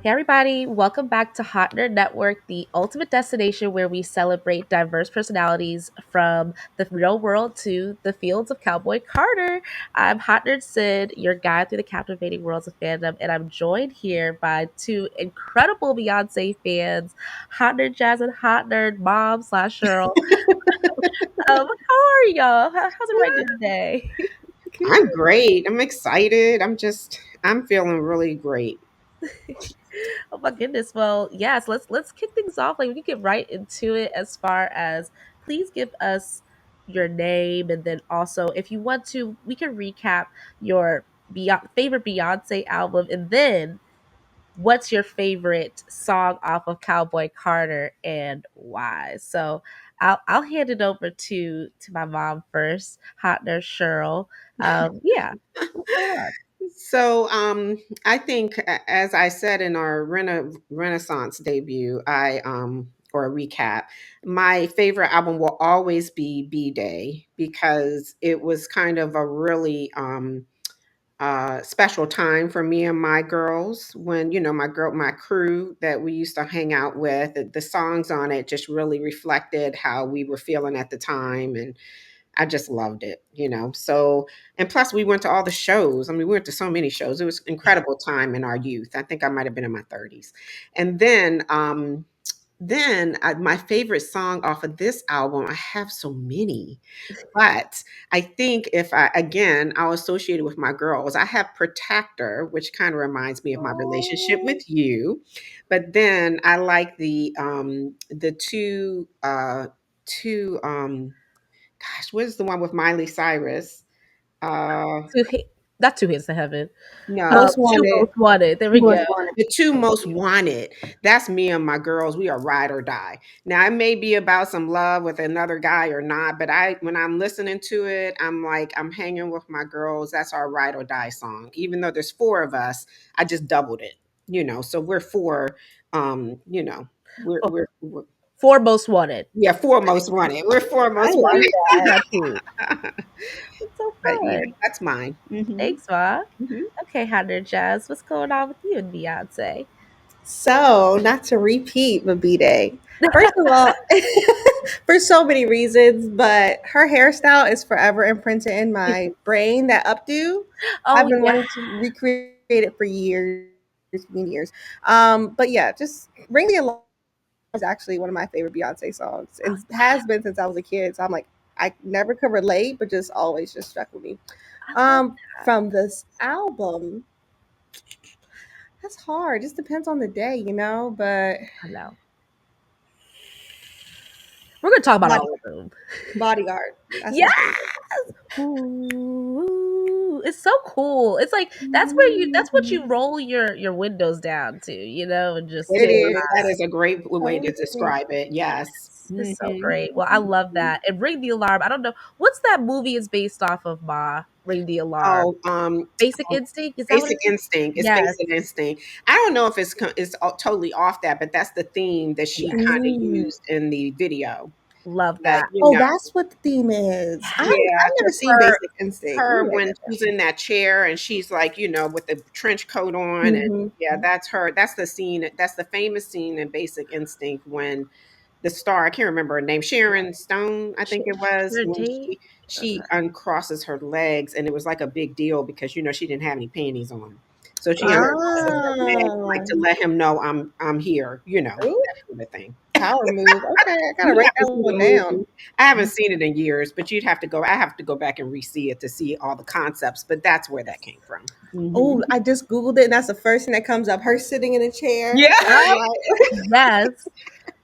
Hey everybody, welcome back to Hot Nerd Network, the ultimate destination where we celebrate diverse personalities from the real world to the fields of Cowboy Carter. I'm Hot Nerd Syd, your guide through the captivating worlds of fandom, and I'm joined here by two incredible Beyoncé fans, Hot Nerd Jazz and Hot Nerd Mom slash Cheryl. How are y'all? How's everybody doing today? I'm great. I'm excited. I'm feeling really great. Oh my goodness. Well, yes, let's kick things off. Like we can get right into it as far as please give us your name and then also if you want to, we can recap your favorite Beyonce album and then what's your favorite song off of Cowboy Carter and why. So I'll hand it over to my mom first, Hot Nurse Cheryl. Yeah, what's going on? I think, as I said in our Renaissance debut, or recap, my favorite album will always be B Day because it was kind of a really special time for me and my girls when my crew that we used to hang out with. The songs on it just really reflected how we were feeling at the time, and I just loved it. So, and plus we went to all the shows. I mean, we went to so many shows. It was incredible time in our youth. I think I might have been in my 30s. And then my favorite song off of this album, I have so many, but I think if I'll associate it with my girls. I have Protector, which kind of reminds me of my relationship Oh, with you. But then I like the two gosh, what is the one with Miley Cyrus? Uh, not two hands to heaven. no, Most Two wanted. most wanted. There we go. Most wanted. the two most wanted. That's me and my girls. We are ride or die. Now it may be about some love with another guy or not, but when I'm listening to it, I'm like I'm hanging with my girls. That's our ride or die song. Even though there's four of us, I just doubled it. So we're four. Um, you know, Oh, we're four most wanted. yeah, four most wanted. We're four I most love wanted. Love that. that too. It's so But yeah, fun. that's mine. Thanks, Ma. Hmm. Okay, Hunter Jazz, what's going on with you and Beyonce? So, not to repeat but B-Day. First of all, for so many reasons, but her hairstyle is forever imprinted in my brain. That updo, I've Oh been yeah. wanting to recreate it for years, many years. But yeah, just Ring the Alarm is actually one of my favorite Beyonce songs, Oh, and has been since I was a kid. So I'm like, I never could relate, but just always just stuck with me. I love that. From this album, that's hard. Just depends on the day. But I know. We're gonna talk about body, all of them. bodyguard, that's Yes. my favorite. Ooh, it's so cool. It's like that's what you roll your windows down to, and just It It sit. is. That is. is a great way to Totally. describe it. Yes. It's so Hmm. great. Well, I love that. And Ring the Alarm. I don't know what's that movie is based off of. Ma, Ring the Alarm. Oh, Basic Instinct. Is that what Basic it is? Instinct. It's Yes. Basic Instinct. I don't know if totally off that, but that's the theme that she Yes. kind of Mm. used in the video. Love That that. Oh, that's what the theme is. Yes. I've yeah, never because seen Basic Instinct. Let me her write when that she's in that chair and she's like with the trench coat on, and down. yeah, that's her. That's the scene. That's the famous scene in Basic Instinct when the star, I can't remember her name, Sharon Stone, I think it was, Sure when date. she uncrosses her legs, and it was like a big deal because she didn't have any panties on. So she Oh, uncrosses her legs like to Ah. let him know I'm here, Ooh, that sort of thing. power move. Okay, I gotta You write have to that see the one down. movie. I haven't seen it in years, but I have to go back and re-see it to see all the concepts, but that's where that came from. Oh, I just Googled it, and that's the first thing that comes up. Her sitting in a chair. Yeah. I'm yep. like, Yes.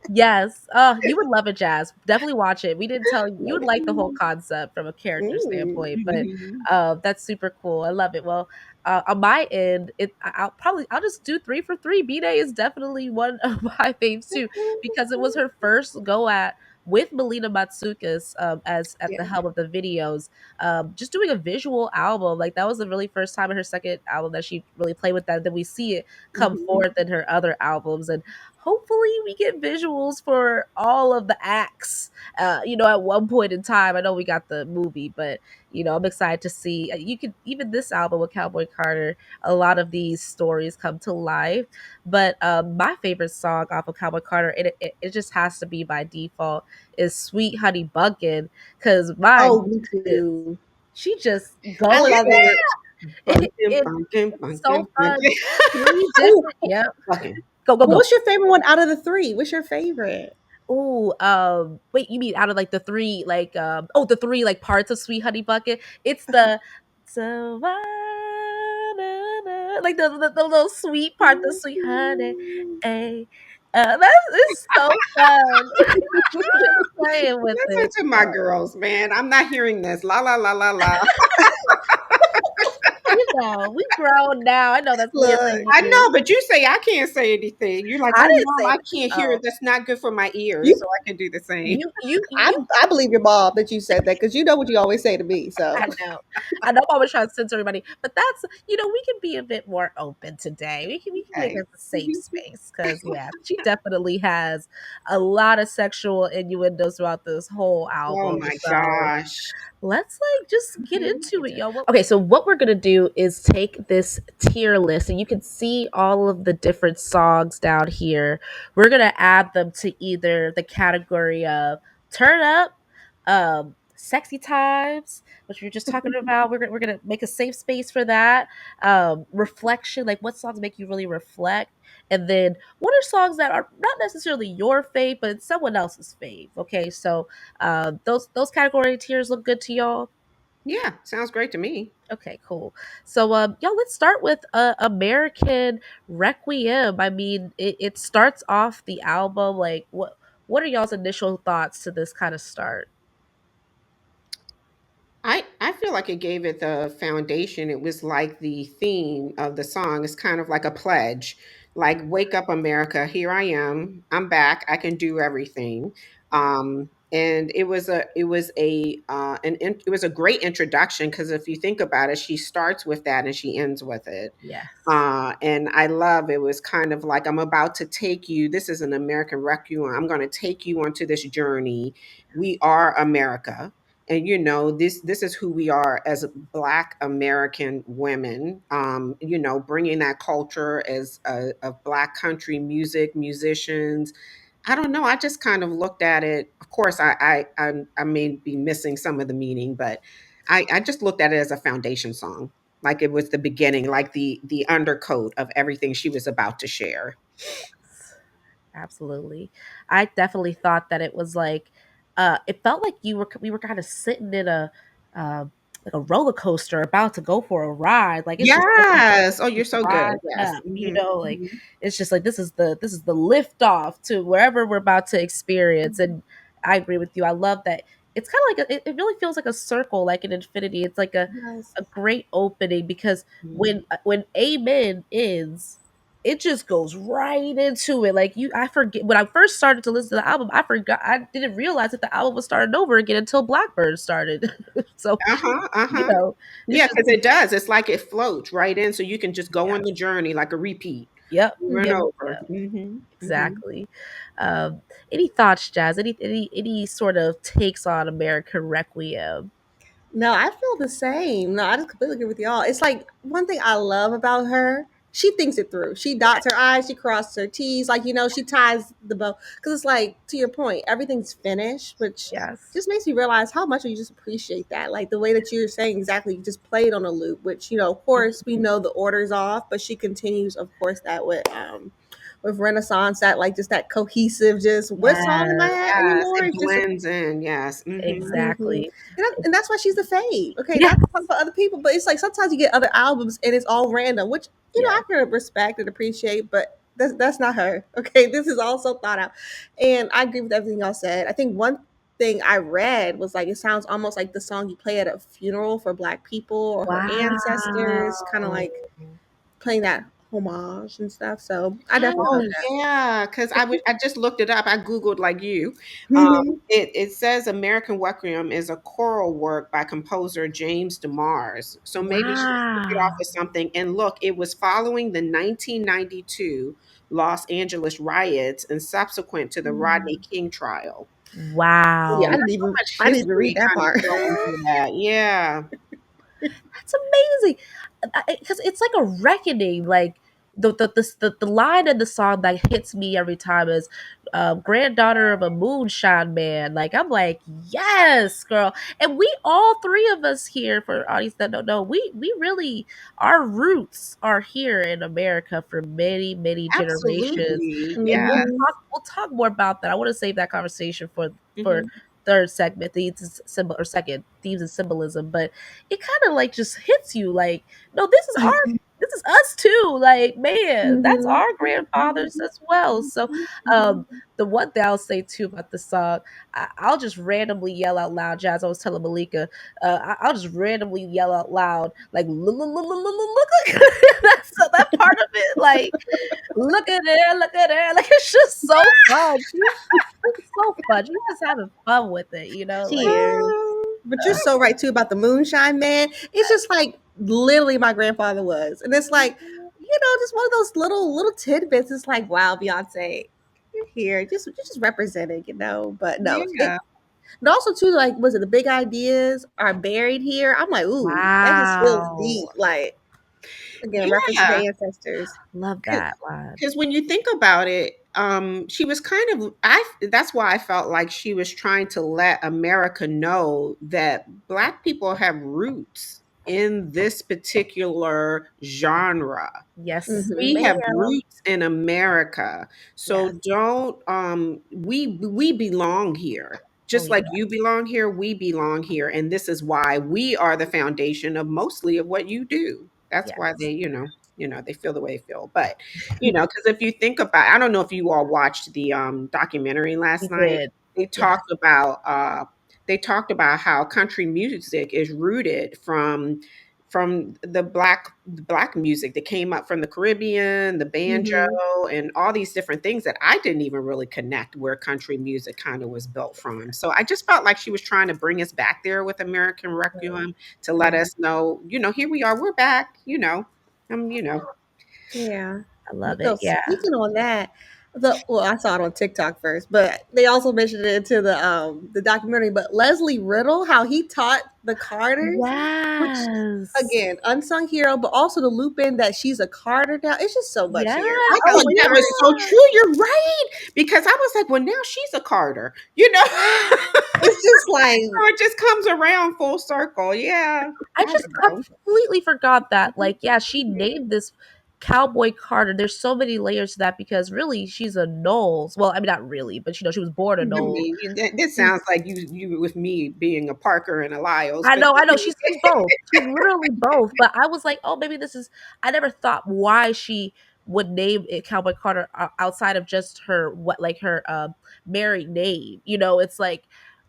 Yes. Oh, you would love it, Jazz. Definitely watch it. We didn't tell you you love would it. like the whole concept from a character Mm. standpoint, but Mhm. that's super cool. I love it. Well, on my end, I'll just do three for three. B Day is definitely one of my faves too because it was her first go at with Melina Matsoukas as at the Yeah. helm of the videos, just doing a visual album. Like that was the really first time in her second album that she really played with that. Then we see it come Mhm. forth in her other albums, and hopefully we get visuals for all of the acts. At one point in time, I know we got the movie, but I'm excited to see. You could even this album with Cowboy Carter, a lot of these stories come to life. But my favorite song off of Cowboy Carter, it just has to be by default, is "Sweet Honey Bunkin'," because my Oh, me goodness, too. she just I going love it. it, Bunkin', it bunkin', it's so bunkin', fun. bunkin'. Three Ooh, different, yep. Bucking. Go go well, go. what's your favorite one out of the three? What's your favorite? Ooh, wait, you mean out of like the three, like, the three like parts of Sweet Honey Bucket? It's the Savannah, like the little sweet part, the sweet honey. Hey, that is so fun. Just playing with Listen it. to my girls, man. I'm not hearing this. La la la la la. We grown now. I know that's weird for Look, I you. know, but you say I can't say anything. You're like, I oh didn't mom, say I that. can't hear Oh, it. That's not good for my ears, you, so I can do the same. you I believe your mom that you said that because you know what you always say to me. So I know. I know I'm always trying to censor everybody, but that's we can be a bit more open today. We can make Okay. this a safe space because yeah, she definitely has a lot of sexual innuendos throughout this whole Oh album. my So gosh. let's like just get Mhm. into it, y'all. Okay, so what we're gonna do is take this tier list, and you can see all of the different songs down here. We're gonna add them to either the category of turn up, sexy times, which we are just talking about. We're gonna make a safe space for that. Reflection, like what songs make you really reflect, and then what are songs that are not necessarily your fave, but someone else's fave. Okay, so those category tiers look good to y'all. Yeah, sounds great to me. Okay, cool. So, y'all, let's start with American Requiem. I mean, it starts off the album. Like, what are y'all's initial thoughts to this kind of start? I feel like it gave it the foundation. It was like the theme of the song. It's kind of like a pledge, like "Wake up, America! Here I am. I'm back. I can do everything." And it was a great introduction because if you think about it, she starts with that and she ends with it. Yes. And I love it was kind of like I'm about to take you. This is an American Requiem. I'm going to take you onto this journey. We are America, and this is who we are as Black American women. Bringing that culture as of Black country music, musicians. I don't know. I just kind of looked at it. Of course, I may be missing some of the meaning, but I just looked at it as a foundation song, like it was the beginning, like the undercoat of everything she was about to share. Absolutely. I definitely thought that it was like it felt like we were kind of sitting in a uh, like a roller coaster about to go for a ride. Like it's just Yes. Oh, you're just so good. riding Yes. up, like Mhm. it's just like this is the lift off to wherever we're about to experience. And I agree with you. I love that it's kind of like it really feels like a circle, like an infinity. It's like yes. a great opening because Mhm. when Amen ends, it just goes right into it. Like I forget when I first started to listen to the album, I didn't realize that the album was starting over again until Blackbird started. So Uh-huh. you Uh-huh. know, it's Yeah, just because it does. It's like it floats right in, so you can just go yeah, on the journey like a repeat yep, over and yep, over. yep. Hmm. Exactly. Any thoughts, Jazz? Any sort of takes on American Requiem? No, I feel the same. No, I just completely agree with y'all. It's like one thing I love about her. She thinks it through. She dots her I's, she crosses her T's. Like, she ties the bow. Because it's like, to your point, everything's finished, which Yes. just makes me realize how much you just appreciate that. Like, the way that you're saying exactly, you just played on a loop, which, of course, we know the order's off, but she continues, of course, that with Renaissance, that like just that cohesive, just what song am I Yes. at Yes, anymore? it It's just blends in. Yes. Hmm. Mhm. Exactly. And that's why she's the fave. Okay, Yes. not to talk about other people, but it's like sometimes you get other albums and it's all random, which Yes. I can respect and appreciate, but that's not her. Okay, this is also thought out, and I agree with everything y'all said. I think one thing I read was like it sounds almost like the song you play at a funeral for Black people or her Wow. ancestors, kind of like playing that homage and stuff. So I definitely Oh felt Yes. yeah, because I just looked it up. I googled like you. that. It says American Requiem is a choral work by composer James DeMars. So maybe she took it off Wow. of something. And look, it was following the 1992 Los Angeles riots and subsequent to the Rodney Mm. King trial. So Yeah, there's Wow. so much I didn't even read history that kind of part. flowing through that. Yeah, That's amazing. Because it's like a reckoning. Like the line in the song that hits me every time is granddaughter of a moonshine man. Like I'm like, yes, girl. And we all three of us here, for audience that don't know, we really, our roots are here in America for many, many generations. absolutely. And Yeah. Mhm, we'll talk more about that. I want to save that conversation for Hmm. third segment, themes and symbol, or second, themes and symbolism. But it kind of like just hits you like, no, this is us too. Like, man, that's mhm. our grandfathers as well. So the one thing I'll say too about the song, I'll just randomly yell out loud. Jazz, I was telling Malika, I'll just randomly yell out loud like look that's that part of it, like look at her, like it's just so fun. She's so fun. She's just having fun with it, She like is. But you're so right too about the moonshine man. It's just like literally my grandfather was. And it's like, just one of those little tidbits. It's like, wow, Beyonce, you're here. You're just representing, But no, Yeah. and also too, like, was it the big ideas are buried here? I'm like, ooh, that just feels deep. wow. Like, again, reference to Yeah. the ancestors. Love that line. Because when you think about it, she was kind of that's why I felt like she was trying to let America know that Black people have roots in this particular genre. Yes, Mm-hmm. We have ma'am. roots in America. So Yes. don't we belong here. Oh Just yeah. like you belong here, we belong here. And this is why we are the foundation of mostly of what you do. That's why Yes. they, they feel the way they feel. But, because if you think about, I don't know if you all watched the documentary We last night. did. They Yes. talked about they talked about how country music is rooted from the black music that came up from the Caribbean, the banjo, Mm-hmm. and all these different things that I didn't even really connect where country music kind of was built from. So I just felt like she was trying to bring us back there with American Requiem to let Mm, us know, here we are, we're back, Yeah. I love But no, it. Yeah. speaking on that, I saw it on TikTok first, but they also mentioned it into the documentary. But Leslie Riddle, how he taught the Carters, which Yes. again, unsung hero, but also the loop in that she's a Carter now. It's just so much Yeah. here. I Oh, can't Oh wait that for yeah. her was to so true. You're right. Because I was like, well, now she's a Carter. it's just like So it just comes around full circle. Yeah. I I just know. completely forgot that. Like, yeah, she named this Cowboy Carter. There's so many layers to that because really she's a Knowles. Well, I mean not really, but she was born a I Knowles. mean, this sounds like you with me being a Parker and a Lyles, but I know. She's both. She's literally both. But I was like, oh, maybe this is. I never thought why she would name it Cowboy Carter outside of just her her married name. It's like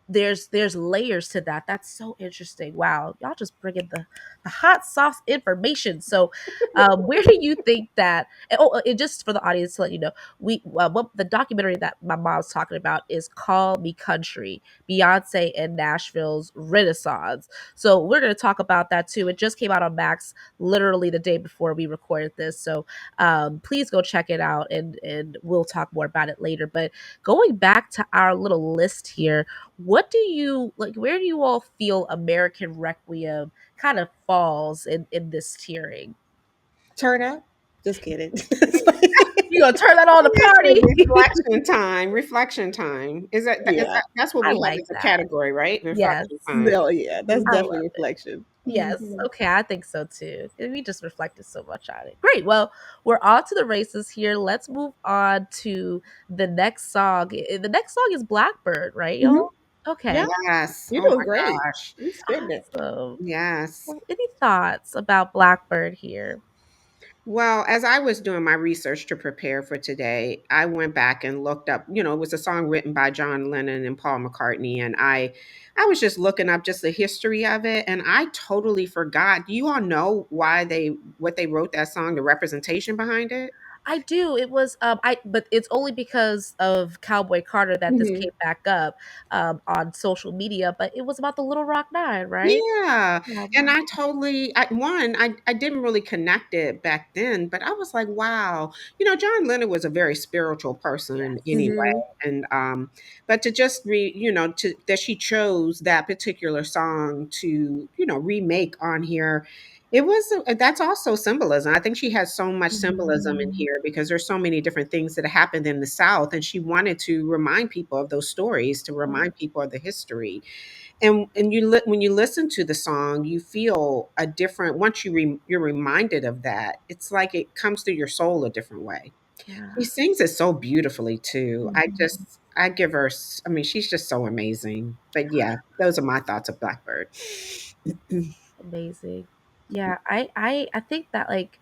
there's layers to that. That's so interesting. Wow, y'all just bringing the hot sauce information. So, where do you think that? And just for the audience to let you know, what the documentary that my mom's talking about is Call Me Country, Beyonce and Nashville's Renaissance. So we're going to talk about that too. It just came out on Max literally the day before we recorded this. So please go check it out, and we'll talk more about it later. But going back to our little list here, what do you like? Where do you all feel American Requiem kind of falls in this tiering? turn up. Just kidding. It's like- You gonna turn that on the I'm gonna say party? reflection time. Reflection time. yeah. That's what I we have like as a that. category, right? Yes, Reflection time. No, yeah, that's I Mhm. definitely love it. reflection. Yes. Mhm. Okay. I think so too. We just reflected so much on it. Great. Well, we're on to the races here. Let's move on to the next song. The next song is Blackbird, right, Mhm. y'all? Okay. Yeah, Yes. you're Oh doing my great. gosh. You spitting it. Awesome. Yes. Well, any thoughts about Blackbird here? Well, as I was doing my research to prepare for today, I went back and looked up, it was a song written by John Lennon and Paul McCartney, and I was just looking up just the history of it, and I totally forgot. Do you all know why they what they wrote that song, the representation behind it? I do. It was I but it's only because of Cowboy Carter that this Hmm. came back up on social media, but it was about the Little Rock Nine, right? Yeah, and Um, I totally I didn't really connect it back then, but I was like, wow. John Lennon was a very spiritual person yes. anyway, Hmm. and but to just to that she chose that particular song to, remake on here, it was that's also symbolism. I think she has so much symbolism in Mhm. here because there's so many different things that happened in the South, and she wanted to remind people of those stories, to Oh, remind people of the history. And when you listen to the song, you feel a different, once you're reminded of that, it's like it comes through your soul a different way. She yeah. sings it so beautifully too. Mhm. I give her I mean, she's just so amazing. But yeah, those are my thoughts of Blackbird. Amazing. Yeah, I think that like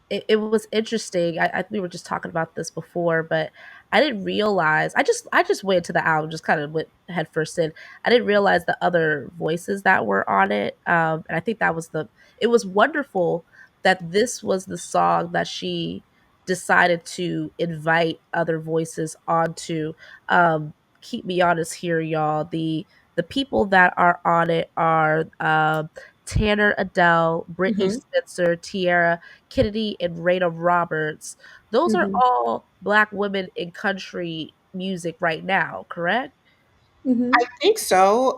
it was interesting. I we were just talking about this before, but I didn't realize. I just went to the album, just kind of went head first in. I didn't realize the other voices that were on it, and I think that was the. It was wonderful that this was the song that she decided to invite other voices onto. Um, Keep me honest here, y'all. The people that are on it are Tanner Adele, Brittany Hmm. Spencer, Tiara Kennedy, and Rada Roberts. Those are Hmm. all Black women in country music right now, correct? Hmm. I think so.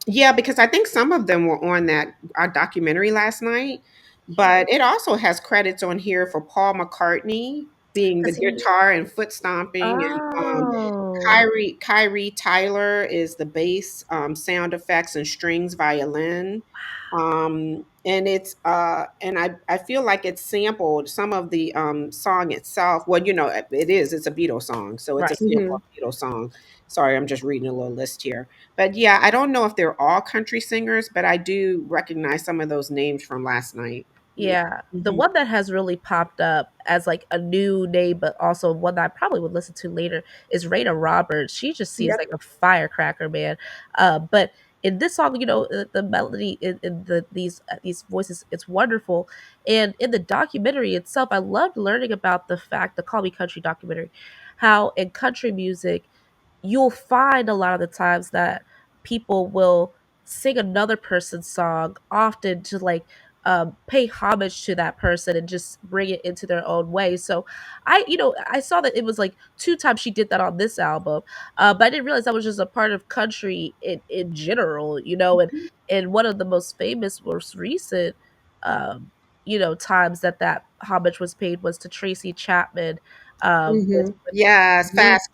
Yeah, because I think some of them were on that our documentary last night, but it also has credits on here for Paul McCartney being the Because he. guitar and foot stomping, and Oh, Kyrie Tyler is the bass, sound effects and strings violin. And it's and I feel like it's sampled some of the song itself. Well, it's a Beatles song, so it's a right. sample Hmm. of Beatles song. Sorry, I'm just reading a little list here. But yeah, I don't know if they're all country singers, but I do recognize some of those names from last night. Yeah. Yeah, the Hmm. one that has really popped up as like a new name, but also one that I probably would listen to later is Rada Roberts. She just seems like Yep. a firecracker, man. But in this song, the melody in these voices, it's wonderful. And in the documentary itself, I loved learning about the Call Me Country documentary, how in country music, you'll find a lot of the times that people will sing another person's song often to like pay homage to that person and just bring it into their own way. So I saw that it was like two times she did that on this album, but I didn't realize that was just a part of country in general, and one of the most famous, most recent, um, times that homage was paid was to Tracy Chapman, Hmm. with Yes, Blue Fast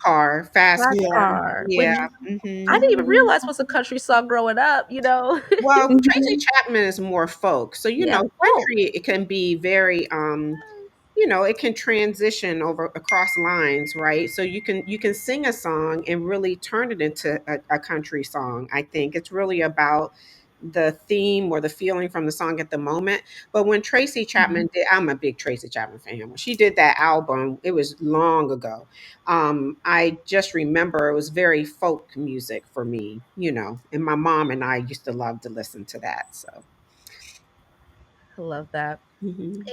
Fast Yeah. Car. Car, Yeah. which I didn't even Hmm. realize was a country song growing up. Well, Tracy Hmm. Chapman is more folk. So, Yeah, folk. country, it can be very it can transition over across lines, right? So you can sing a song and really turn it into a country song. I think it's really about the theme or the feeling from the song at the moment. But when Tracy Chapman did, I'm a big Tracy Chapman fan. When she did that album, it was long ago. I just remember it was very folk music for me, and my mom and I used to love to listen to that. So, I love that. mhm.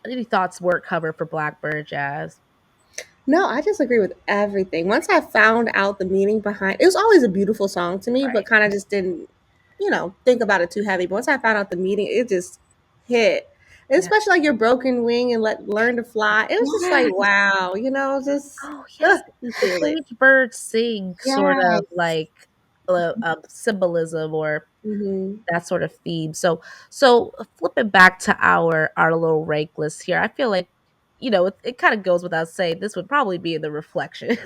Any thoughts work cover for Blackbird Jazz? No, I just agree with everything. Once I found out the meaning behind it was always a beautiful song to me, but Right. kind of just didn't, think about it too heavy. But once I found out the meaning, it just hit. And Yeah. especially like your broken wing and learn to fly. It was just like Yes. wow, just Oh, yes. you The feel it. caged bird sing sort of Yes. like symbolism or Hmm. that sort of theme. So flipping back to our little rank list here, I feel like it kind of goes without saying this would probably be in the reflection.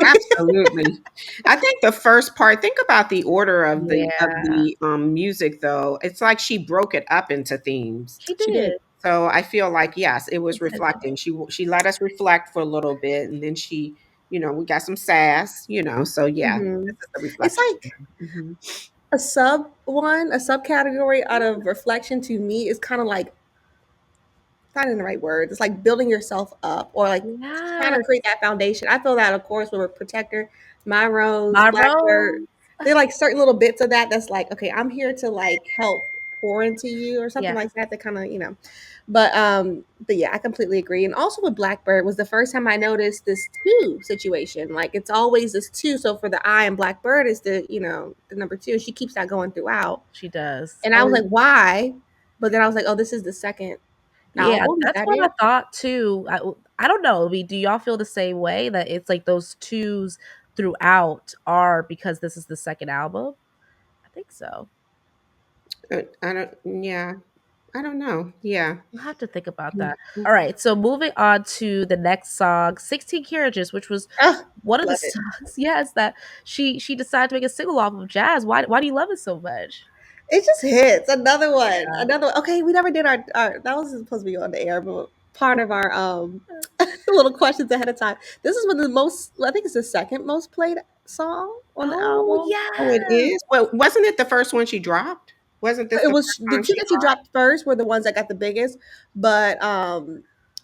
Absolutely. I think the first part, think about the order of Yeah, the music though. It's like she broke it up into themes. she She did. did So I feel like yes, it was intentional. reflecting. She let us reflect for a little bit, and then we got some sass, so yeah, Hmm. this is the It's reflection. like Mhm. a subcategory out of reflection to me is kind of like not in the right words. It's like building yourself up or like trying to Yes. create that foundation. I feel that, of course, with Protector, My Rose, My Blackbird. rose. They're like certain little bits of that that's like, okay, I'm here to like help pour into you or something Yes. like that. That kind of, you know. But yeah, I completely agree. And also with Blackbird was the first time I noticed this two situation. Like it's always this two. So for the I and Blackbird is the, you know, the number two. And she keeps that going throughout. She does. And I was like, why? But then I was like, oh, this is the second Yeah, album. Is that's that what I it? thought too. I don't know. I mean, do y'all feel the same way that it's like those twos throughout are because this is the second album? I think so. I don't. Yeah, I don't know. Yeah. We'll have to think about that. Mhm. All right, so moving on to the next song, 16 Carriages, which was Oh, one of the love it. songs, yes, that she decided to make a single off of Jazz. Why do you love it so much? It just hits. Another one. Yeah. Another one. Okay, we never did our that was supposed to be on the air, but part of our the little questions ahead of time. This is one of the most I think it's the second most played song on the Oh album. Oh, it yes. is. Well, wasn't it the first one she dropped? Wasn't this It the was first the song two she that she dropped? dropped first were the ones that got the biggest, but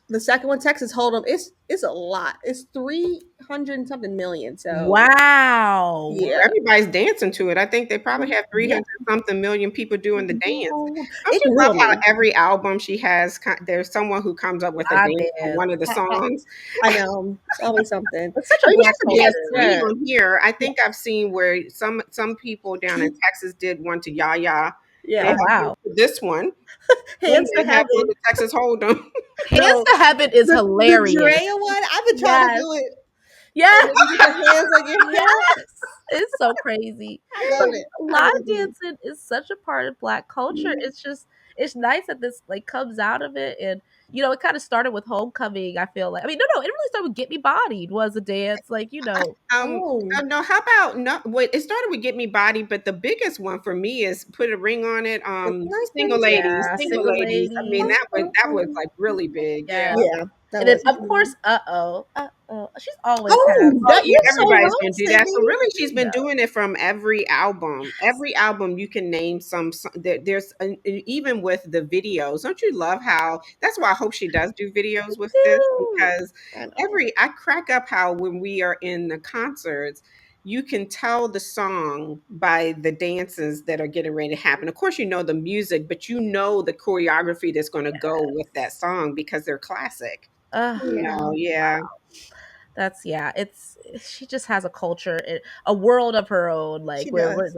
the second one, Texas Hold'em, it's a lot. It's 300 and something million. So Wow. Well, yeah. everybody's dancing to it. I think they probably have Yeah. 300 something million people doing the dance. Don't It you love grew on how me. every album she has, there's someone who comes up with a I dance on did. one of the songs? I know. It's always something. It's such I a mean, black she's a Yes, culture. we dancer. on here. I think I've seen where some people down in Texas did one to Yaya. They Oh Yeah. have one wow. to this one. Then Hands to they have one heaven. to Texas Hold'em. Hands No. to Heaven is The hilarious. Drea one, I've been trying to Yes. do it. Yes. And then you get your hands on your hip. Yes. It's so crazy. I But love it. I line really do. dancing is such a part of black culture. It's just it's nice that this like comes out of it and it kind of started with homecoming. I feel like I mean no, it really started with Get Me Bodied was a dance like Oh, No, how about no? Wait, it started with "Get Me Body," but the biggest one for me is "Put a Ring on It." it's nice Single things to ladies, yeah, single single ladies. I mean, ladies. that was like really big. Yeah. Yes. Yeah, that And then was a of huge course, one. she's always had Oh, Oh that yeah, you're so everybody's right, gonna do that. So Sydney. really, she's you been know. doing it from every album. Every album you can name there's even with the videos. Don't you love how? That's why I hope she does do videos with this Dude. because I know. I crack up how when we are in the concerts. You can tell the song by the dances that are getting ready to happen. Of course, you know the music, but you know the choreography that's going to go with that song because they're classic. Uh, You Yeah, know, yeah. That's yeah, it's she just has a culture, a world of her own, like she where does.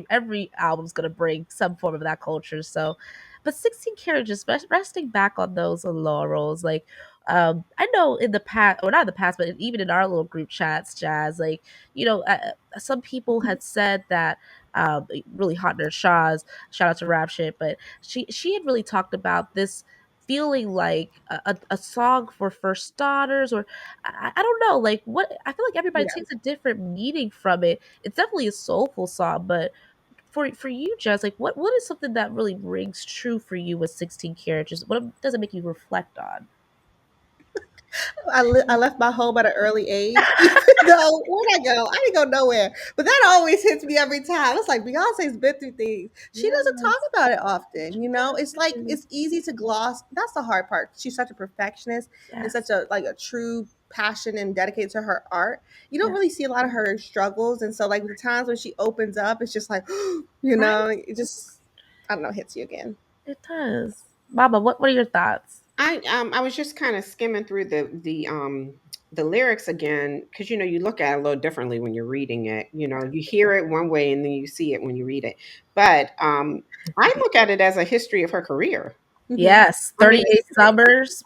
every album's gonna bring some form of that culture. So, but 16 Carriages, resting back on those laurels, like I know in the past, or not in the past, but even in our little group chats, Jazz, like some people had said that really hot nerd Shaw's shout out to Rap Shit, but she had really talked about this feeling like a song for first daughters or I don't know, like what I feel like everybody Yeah. takes a different meaning from it. It's definitely a soulful song, but for you, Jess, like what is something that really rings true for you with 16 Carriages? What does it make you reflect on? I left my home at an early age, even though where'd I go? I didn't go nowhere. But that always hits me every time. It's like Beyonce's been through things. She doesn't talk Yes. about it often. You know, it's like Yes. it's easy to gloss. That's the hard part. She's such a perfectionist and such Yes. a like a true passion and dedicated to her art. You don't Yes. really see a lot of her struggles, and so like the times when she opens up, it's just like, you Right? know, it just I don't know, hits you again. It does. Mama, what are your thoughts? I was just kind of skimming through the lyrics again because you look at it a little differently when you're reading it. You hear it one way and then you see it when you read it. But I look at it as a history of her career. Hmm. Yes, I mean, 38 Summers.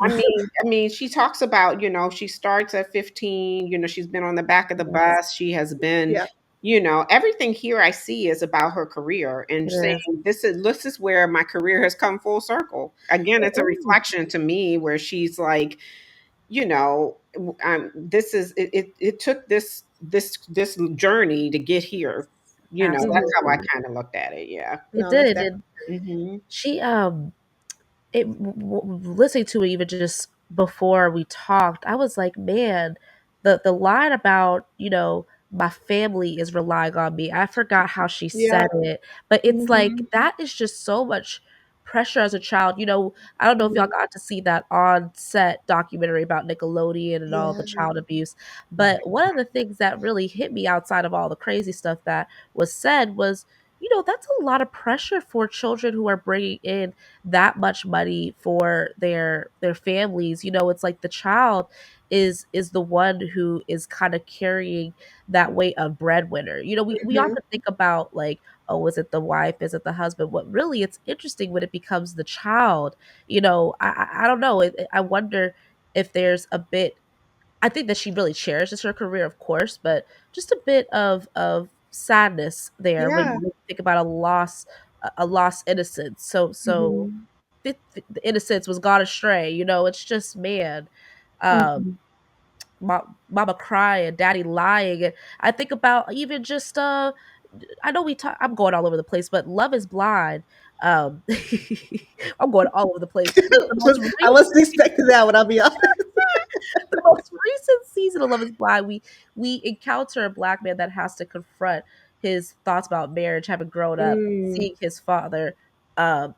she talks about, she starts at 15, she's been on the back of the Yes, bus. She has been, Yeah. everything here I see is about her career and it saying is. this is where my career has come full circle. Again, it's a Ooh, reflection to me where she's like, this is it took this journey to get here. That's how I Absolutely. kind of looked at it. Yeah. It no, that's did. definitely And Hmm. she listening to it even just before we talked, I was like, man, the line about my family is relying on me. I forgot how she yeah. said it, but it's like Mhm. that is just so much pressure as a child. I don't know if y'all Mhm. got to see that on set documentary about Nickelodeon and all the Yeah. child abuse. But one of the things that really hit me outside of all the crazy stuff that was said was, that's a lot of pressure for children who are bringing in that much money for their families. It's like the child is the one who is kind of carrying that weight of breadwinner. We Mhm. often think about like, oh, is it the wife? Is it the husband? What really it's interesting when it becomes the child. I don't know. I wonder if there's a bit. I think that she really cherishes her career, of course, but just a bit of sadness there when Yeah. you think about a lost innocence. So Mhm. the innocence was gone astray. It's just man. Um, Mhm. mama crying, daddy lying. And I think about even just I know I'm going all over the place, but Love is Blind. Um I'm going all over the place. The most I wasn't recent expecting that one, I'll be honest. the most recent season of Love is Blind, we encounter a black man that has to confront his thoughts about marriage, having grown up, Mm. seeing his father um,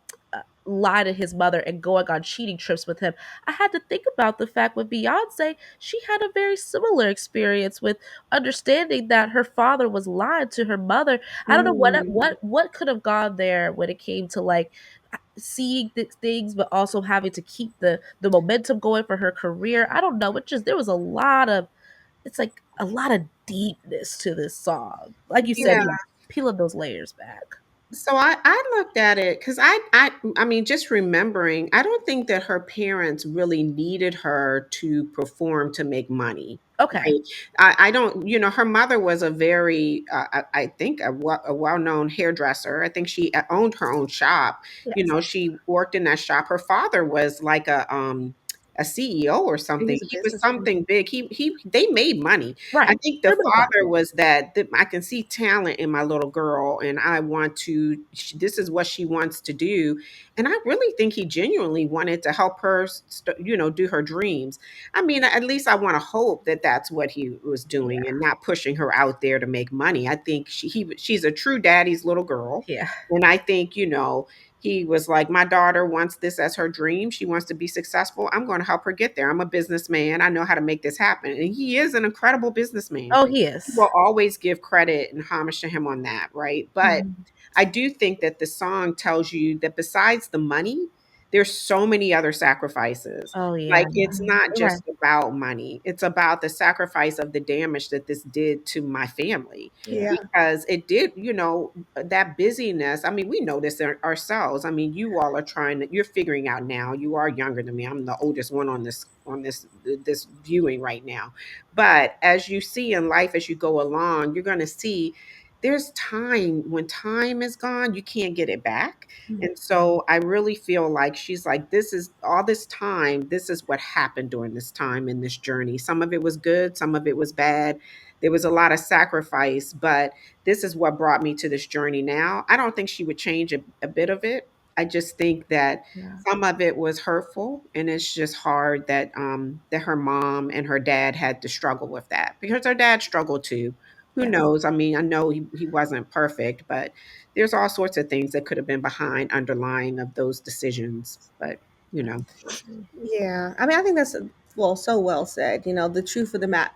lie to his mother and going on cheating trips with him. I had to think about the fact with Beyonce, she had a very similar experience with understanding that her father was lying to her mother. I don't know Mm. what could have gone there when it came to like seeing things but also having to keep the momentum going for her career. I don't know, it just there was a lot of it's like a lot of deepness to this song, like you said, Yeah. peeling those layers back. So I looked at it because I mean, just remembering, I don't think that her parents really needed her to perform to make money. Okay. Right. I don't, her mother was a very, I think, a well known hairdresser. I think she owned her own shop. Yes. She worked in that shop. Her father was like a CEO or He something. was a He was businessman. something big. They made money. I Right. think the They're middle class. father was that I can see talent in my little girl, and I want to. This is what she wants to do, and I really think he genuinely wanted to help her, do her dreams. I mean, at least I want to hope that that's what he was doing, Yeah. and not pushing her out there to make money. I think she's a true daddy's little girl, Yeah. and I think he was like, my daughter wants this as her dream. She wants to be successful. I'm going to help her get there. I'm a businessman. I know how to make this happen. And he is an incredible businessman. Oh, he is. Will always give credit and homage to him on that, right? But Mhm. I do think that the song tells you that besides the money, there's so many other sacrifices. Oh, yeah. Like it's not You're right. just about money. It's about the sacrifice of the damage that this did to my family Yeah. Yeah. because it did, that busyness. I mean, we know this ourselves. I mean, you all are you're figuring out now. You are younger than me. I'm the oldest one on this viewing right now. But as you see in life as you go along, you're going to see there's time. When time is gone, you can't get it back. Mhm. And so I really feel like she's like, this is all this time. This is what happened during this time in this journey. Some of it was good, some of it was bad. There was a lot of sacrifice, but this is what brought me to this journey now. I don't think she would change a bit of it. I just think that Yeah. some of it was hurtful, and it's just hard that her mom and her dad had to struggle with that because her dad struggled too. Who Yeah. knows? I mean, I know he wasn't perfect, but there's all sorts of things that could have been behind underlying of those decisions. But Absolutely. Yeah. I mean, I think that's, well, so well said. The truth of the matter,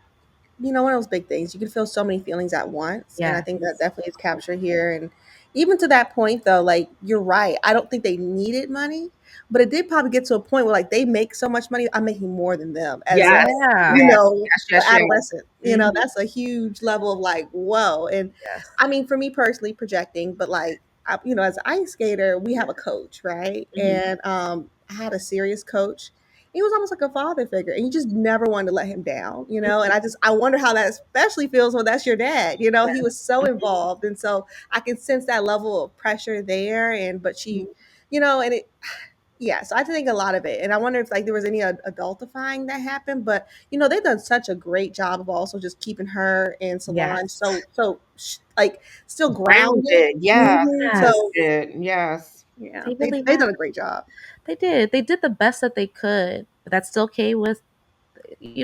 one of those big things. You can feel so many feelings at once, and I think that Yes. definitely is captured here. And even to that point, though, like you're right. I don't think they needed money, but it did probably get to a point where like they make so much money, I'm making more than them as yes, a Yeah. yes, yes, yes, yes. adolescent. Mhm. That's a huge level of like whoa. And Yes. I mean, for me personally, projecting, but like as an ice skater, we have a coach, right? Mhm. And I had a serious coach. He was almost like a father figure, and you just never wanted to let him down. And I wonder how that especially feels when that's your dad. He was so involved, and so I can sense that level of pressure there. And but she, Mhm. and it, yeah. So I think a lot of it, and I wonder if like there was any adultifying that happened. But they've done such a great job of also just keeping her and Solange Yes. like still grounded. Grounded, yes, Yes. So grounded, yes. yeah, They they really they have. done a great job. They did. They did the best that they could, but that still came with,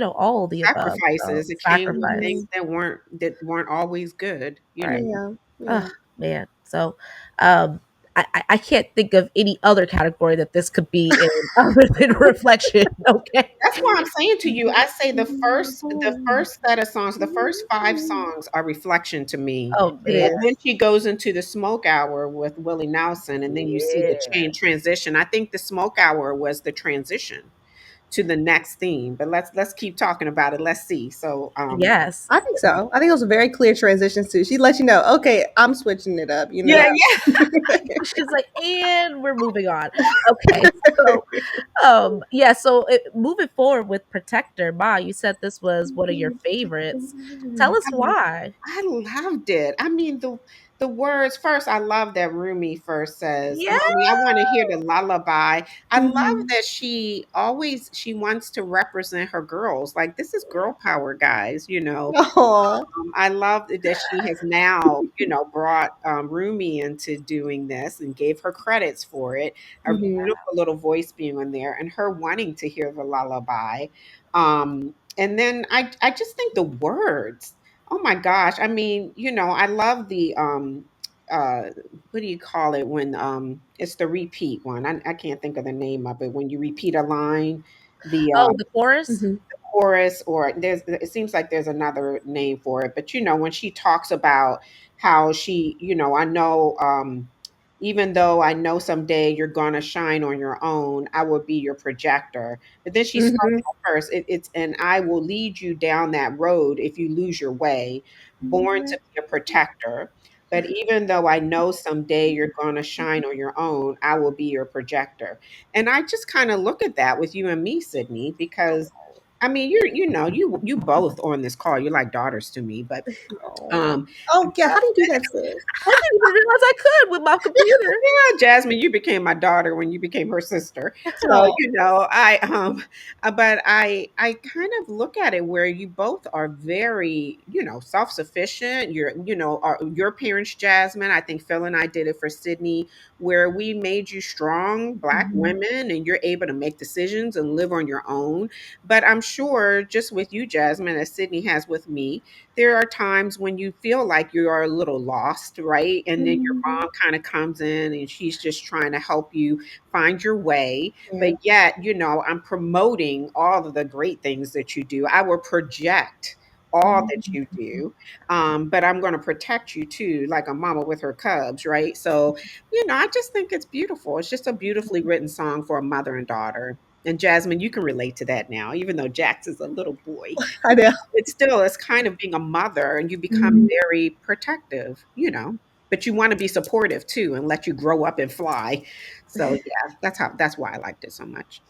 all of the above. So Sacrifices. It came with things Mhm. sacrifice. that weren't always good. Right. Yeah, Oh yeah. man. So, um, I can't think of any other category that this could be in other than reflection. Okay. That's why I'm saying to you, I say the first set of songs, the first 5 songs are reflection to me. Oh It man. And is. then she goes into the smoke hour with Willie Nelson, and then you see the Yeah. chain transition. I think the smoke hour was the transition to the next theme. But let's keep talking about it. Let's see. So Yes. I think so. I think those are very clear transitions too. She lets you know, okay, I'm switching it up, you yeah, know. yeah. She's like, and we're moving on. Okay. So yeah, so moving forward with Protector, Ma, you said this was one of your favorites. Tell us why. I loved it. I mean, the words first. I love that Rumi first says, Yeah. "Mommy, I want to hear the lullaby." I love Mhm. that she wants to represent her girls. Like this is girl power, guys. Aw. I love that she has now, brought Rumi into doing this and gave her credits for it. A Mhm. beautiful little voice being in there, and her wanting to hear the lullaby. And then I just think the words. Oh my gosh! I mean, I love the uh, what do you call it when it's the repeat one? I can't think of the name of it when you repeat a line. The Oh, the chorus? Mhm. chorus, or it seems like there's another name for it, but when she talks about how she, I know, even though I know someday you're gonna shine on your own, I will be your projector. But then she starts Mhm. off first, it's and I will lead you down that road if you lose your way, born to be a protector. But even though I know someday you're going to shine on your own, I will be your projector. And I just kind of look at that with you and me, Sydney, because I mean, you both on this call, you're like daughters to me, but Oh. um, Oh yeah, how do you do that, sis? I didn't even realize I could with my computer. yeah, Jasmine, you became my daughter when you became her sister. So, Oh. but I kind of look at it where you both are very, self-sufficient. Your parents, Jasmine, I think Phil and I did it for Sydney, where we made you strong Black Mhm. women and you're able to make decisions and live on your own. But I'm sure just with you, Jasmine, as Sydney has with me, there are times when you feel like you are a little lost, right? And then your Mhm. mom kind of comes in and she's just trying to help you find your way. Yeah. But yet, I'm promoting all of the great things that you do. I will project all that Mhm. you do. But I'm going to protect you too, like a mama with her cubs, right? So, I just think it's beautiful. It's just a beautifully written song for a mother and daughter. And Jasmine, you can relate to that now, even though Jax is a little boy. I know. It's kind of being a mother and you become Mhm. very protective, but you want to be supportive too and let you grow up and fly. So yeah, that's why I liked it so much.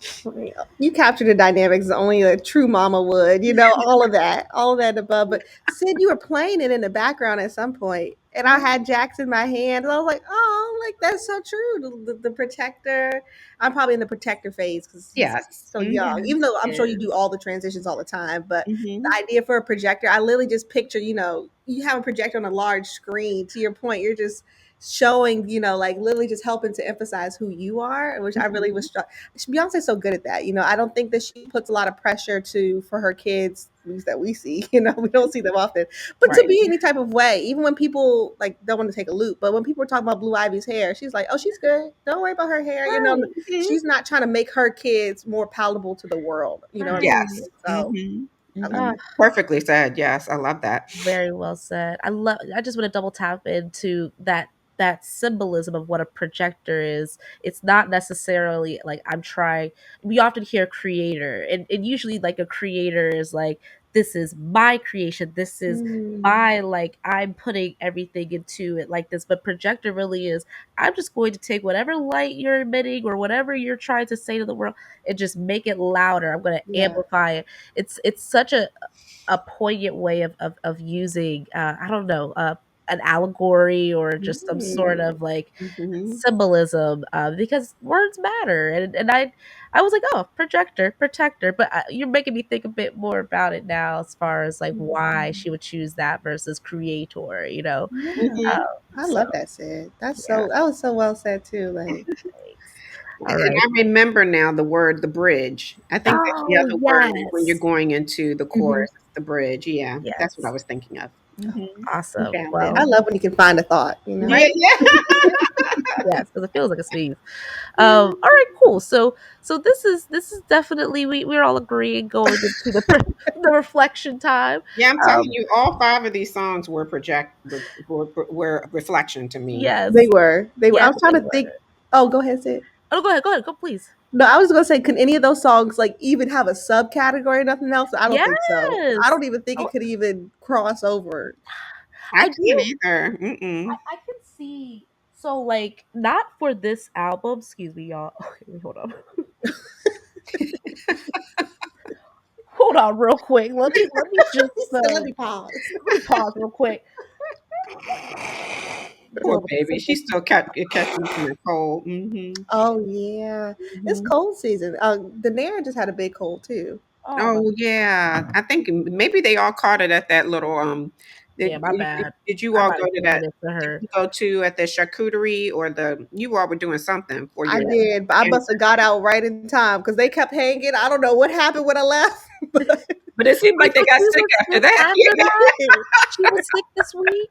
You captured the dynamics only a true mama would, all of that above. But Sid, you were playing it in the background at some point, and I had Jax in my hand, and I was like, oh, like that's so true. The protector. I'm probably in the protector phase because he's Yes. so young. Mhm. Even though I'm sure you do Yes. all the transitions all the time, but Mhm. the idea for a projector, I literally just picture, you have a projector on a large screen. To your point, you're just showing, like literally just helping to emphasize who you are, which I really was Mhm. struck. Beyonce's so good at that. I don't think that she puts a lot of pressure for her kids, at least that we see. We don't see them often, but to Right. be any type of way, even when people like don't want to take a loop, but when people are talking about Blue Ivy's hair, she's like, "Oh, she's good. Don't worry about her hair." Right. Mhm. She's not trying to make her kids more palatable to the world. You know what I'm Yes. saying? So Mhm. I love Ah, Mhm. Perfectly said. Yes, I love that. very well said. I just want to double tap into that symbolism of what a projector is. It's not necessarily like I'm trying. We often hear creator, and usually like a creator is like, this is my creation. This is Mm, my, like, I'm putting everything into it like this. But projector really is, I'm just going to take whatever light you're emitting or whatever you're trying to say to the world and just make it louder. I'm going to yeah. amplify it. It's such a poignant way of using, I don't know, an allegory or just some sort Mm, of like Mhm. symbolism, because words matter. And I was like, oh, projector, protector, but you're making me think a bit more about it now as far as like why mm. she would choose that versus creator, Yeah. um, Mhm. I so love that, Sid. yeah, That was so well said too. Like, thanks. All And right. I remember now the word the bridge. I think that's the Oh other word when you're yes, going into the mhm. chorus, the bridge. Yeah, that's what I yes. was thinking of. Oh, Mhm. You Awesome. found it. I Well, love when you can find a thought. right. Yeah, yeah. Yes, because it feels like a sneeze. All right, cool. So this is definitely we're all agreeing going into the the reflection time. Yeah, I'm telling Um, you, all five of these songs were a reflection to me. They yes, were. They were. I yes, was trying they to were. think. Oh, go ahead, Sid. Oh, go ahead, go please. No, I was gonna say, could any of those songs like even have a subcategory or nothing else? I don't think so. I Yes. don't even think Oh, it could even cross over. I I can't do. either. Mm-mm. I can see. So like not for this album. Excuse me, y'all. Okay, wait, hold on, real quick. Let me just He said, "Let me pause." let me pause real quick. Pull Poor up a baby, she sickness. still kept catching from that cold. Hmm. Oh yeah, it's Hmm. cold season. The Nair just had a big cold too. Oh my, Oh yeah, I think maybe they all caught it at that little. yeah, Did, my did, bad. did you I all might go have to given that? it to Did her. you go to at the charcuterie or the? You all were doing something for I your. did, but I must have got out right in time because they kept hanging. I don't know what happened when I left, but But it seemed Wait, like they so got she sick was after sick that. after that? She was sick this week?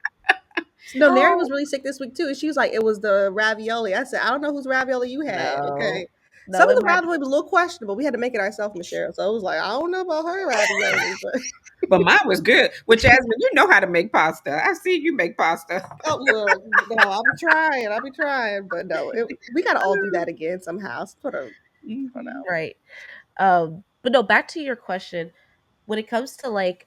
no, Neri was Oh, really sick this week too. And she was like, it was the ravioli. I said, I don't know whose ravioli you had. no. Okay. No, Some of it the might ravioli was a little questionable. We had to make it ourselves, Michelle. So it was like, I don't know about her ravioli, but But mine was good. Well, Jasmine, you know how to make pasta. I see you make pasta. oh look, no, I'll be trying, but no, we gotta all do that again somehow. Sort of, I don't Hmm. know. right. But no, back to your question. When it comes to like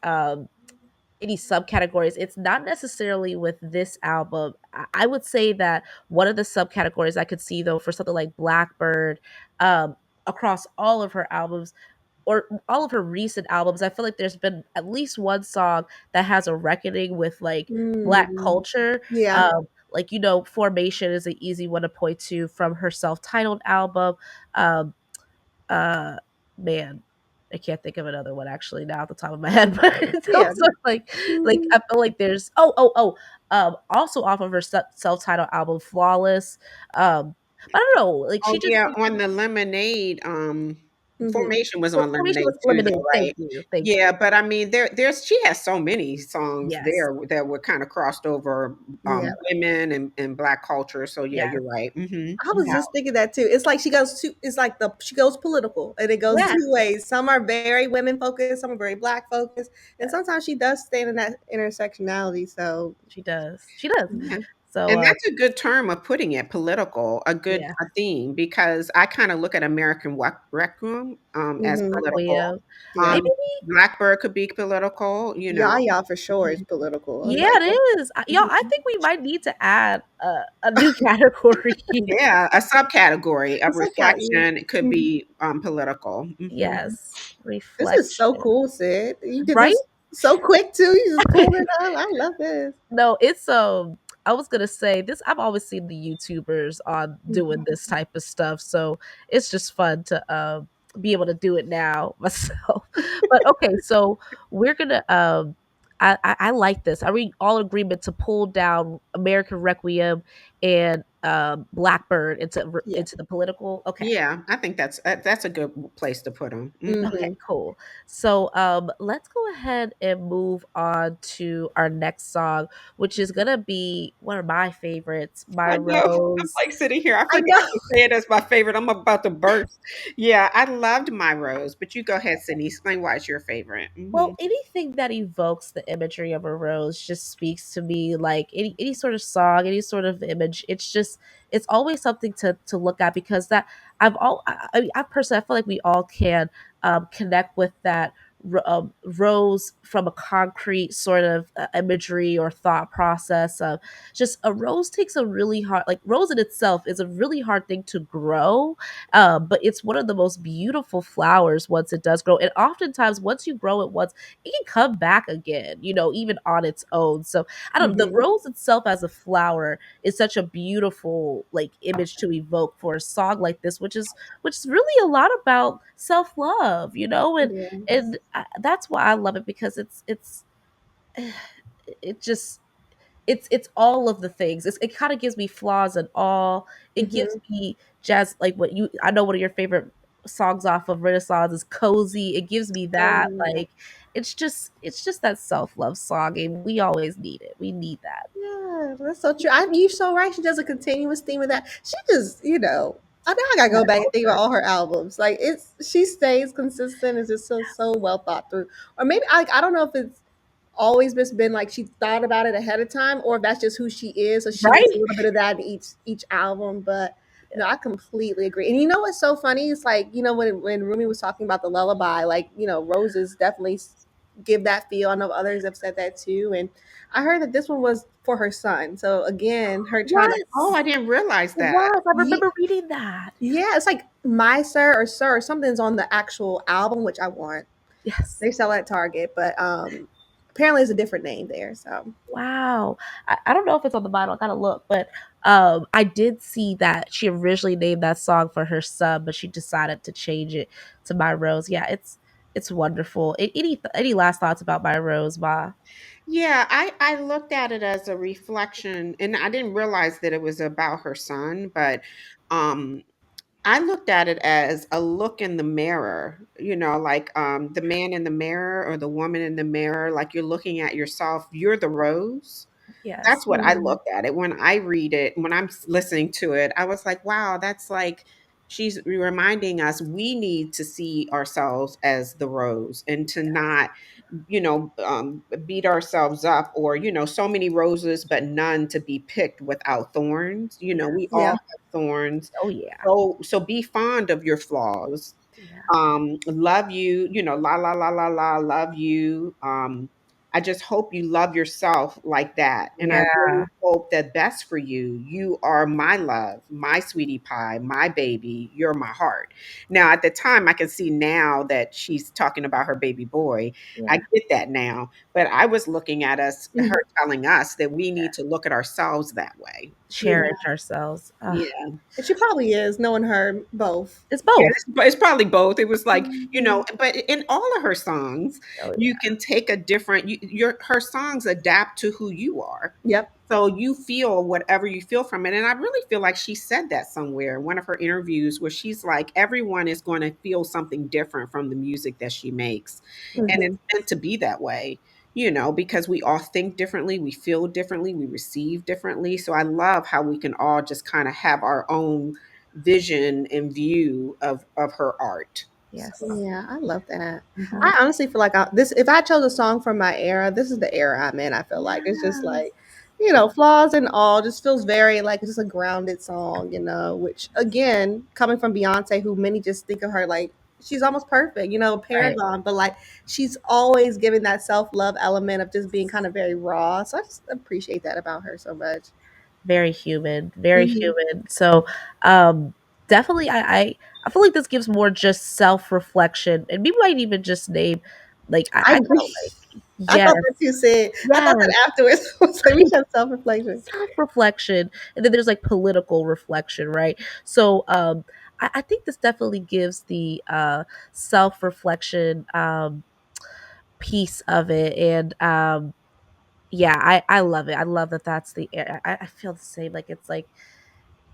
any subcategories, it's not necessarily with this album. I would say that one of the subcategories I could see though for something like Blackbird, across all of her albums or all of her recent albums, I feel like there's been at least one song that has a reckoning with like Black Mm, culture. yeah, Like Formation is an easy one to point to from her self-titled album. Um, uh Man, I can't think of another one actually now at the top of my head, but it's yeah. also like Mhm. I feel like there's also off of her self-titled album Flawless. I don't know, like she Oh just yeah, makes on the Lemonade, Mhm. Formation was on Formation Lemonade was too, limited. though, Thank right? you, thank Yeah, you. but I mean, there's she has so many songs Yes, there that were kind of crossed over Yeah, women and Black culture. So yeah, yes, you're right. Hmm. I was just thinking that too. It's like she goes to. It's like she goes political, and it goes yes, two ways. Some are very women focused, some are very Black focused, and sometimes she does stand in that intersectionality. So she does. She does. Yeah. So And that's a good term of putting it, political, a good yeah, theme, because I kind of look at American Requiem as mhm. political. Requiem. Yeah, Maybe Um, Blackbird could be political, you know. Yaya for sure is Mhm. political. yeah, Like, it is. Y'all, I mhm. think we might need to add a new category. Yeah, a subcategory of It's like that. reflection could Mhm. be political. Hmm. Yes, This is so reflection, cool, Sid. You did right? this so quick too. You just pulled it up. I love this. No, it's I was gonna say this. I've always seen the YouTubers on doing Mhm. this type of stuff, so it's just fun to be able to do it now myself. But okay, so we're gonna I like this. Are we all in agreement to pull down American Requiem and Blackbird Yeah. into the political? Okay. Yeah, I think that's a good place to put them. Okay, Mhm. cool. So let's go ahead and move on to our next song, which is gonna be one of my favorites, My I know. I'm Rose. like sitting here. I I forgot know. to say it as my favorite. I'm about to burst. Yeah, I loved My Rose, but you go ahead, Sydney. Explain why it's your favorite. Hmm. Well, anything that evokes the imagery of a rose just speaks to me. Like any sort of song, any sort of image. It's always something to look at because that I personally I feel like we all can connect with that rose from a concrete sort of imagery or thought process of just a rose takes a really hard like rose in itself is a really hard thing to grow, but it's one of the most beautiful flowers once it does grow. And oftentimes, once you grow it once, it can come back again, even on its own. So I don't the Mhm. rose itself as a flower is such a beautiful like image to evoke for a song like this, which is really a lot about self-love, and Yes. that's why I love it because it's it just it's all of the things. It kind of gives me flaws and all. It gives Mhm. me jazz like what I know one of your favorite songs off of Renaissance is cozy. It gives me Oh that yeah. it's just that self-love song, and we always need it. We need that. Yeah, that's so true. You're so right. She does a continuous theme of that. She just, I know I gotta Yeah, go back all and think about her. all her albums. Like she stays consistent. It's just so well thought through. Or maybe I don't know if it's always just been like she thought about it ahead of time, or if that's just who she is. So she makes a Right? little bit of that in each album. But no, I completely agree. And you know what's so funny? It's like when Rumi was talking about the lullaby, like roses definitely give that feel. I know others have said that too, and I heard that this one was for her son. So again, her trying to Oh, Yes. I didn't realize It that. was. I yeah, remember reading that. yeah, it's like my sir or something's on the actual album, which I want. Yes. They sell at Target, but apparently it's a different name there. So Wow. I don't know if it's on the vinyl. I gotta look, but I did see that she originally named that song for her son, but she decided to change it to My Rose. Yeah, it's wonderful. Any last thoughts about My Rose, Ma? Yeah, I looked at it as a reflection, and I didn't realize that it was about her son, but um I looked at it as a look in the mirror, like the man in the mirror or the woman in the mirror, like you're looking at yourself, you're the rose. That's Yes. what I looked at it when I read it. When I'm listening to it, I was like, wow, that's like she's reminding us we need to see ourselves as the rose and to not, beat ourselves up or, so many roses, but none to be picked without thorns. We all yeah, have thorns. Oh yeah. So be fond of your flaws. Yeah. Love you, la la la la la, love you. I just hope you love yourself like that. And I Yeah. really hope that best for you. You are my love, my sweetie pie, my baby. You're my heart. Now, at the time, I can see now that she's talking about her baby boy. I Yeah. get that now. But I was looking at us, her mhm, telling us that we need to look at ourselves that way. yeah, Cherish ourselves. Yeah. and she probably is knowing her both. It's Yeah, both. it's probably both. It was like, Mhm. but in all of her songs, Oh you yeah. can take a different, her songs adapt to who you are. Yep. So you feel whatever you feel from it. And I really feel like she said that somewhere in one of her interviews where she's like, everyone is going to feel something different from the music that she makes. And hmm it's meant to be that way, because we all think differently, we feel differently, we receive differently. So I love how we can all just kind of have our own vision and view of her art. So, Yes. Yeah, I love that. Mhm. I honestly feel like this. If I chose a song from my era, this is the era I'm in. I feel like it's just Yes. like, flaws and all, just feels very like it's just a grounded song. Which again, coming from Beyonce, who many just think of her like she's almost perfect. A Right. paragon, but like she's always given that self love element of just being kind of very raw. So I just appreciate that about her so much. Very human, very Mhm. human. So, um, definitely, I feel like this gives more just self reflection, and we might even just name, like, I I felt agree. like, I yes, thought that you said. I thought yes, that afterwards. I was like, we should have self reflection. self reflection, and then there's like political reflection, right? So, I think this definitely gives the self reflection piece of it, and yeah, I love it. I love that that's the I feel the same. Like it's like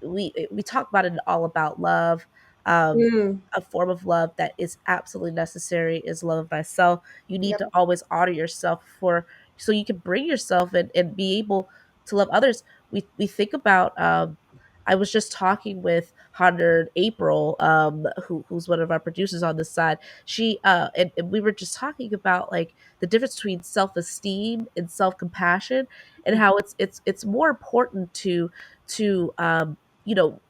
we talk about it all about love. Um, Mm, a form of love that is absolutely necessary is love of thyself. You need yep. to always honor yourself for so you can bring yourself and be able to love others. We think about I was just talking with Hundred April, who's one of our producers on this side. She and we were just talking about like the difference between self esteem and self compassion, and how it's more important to you know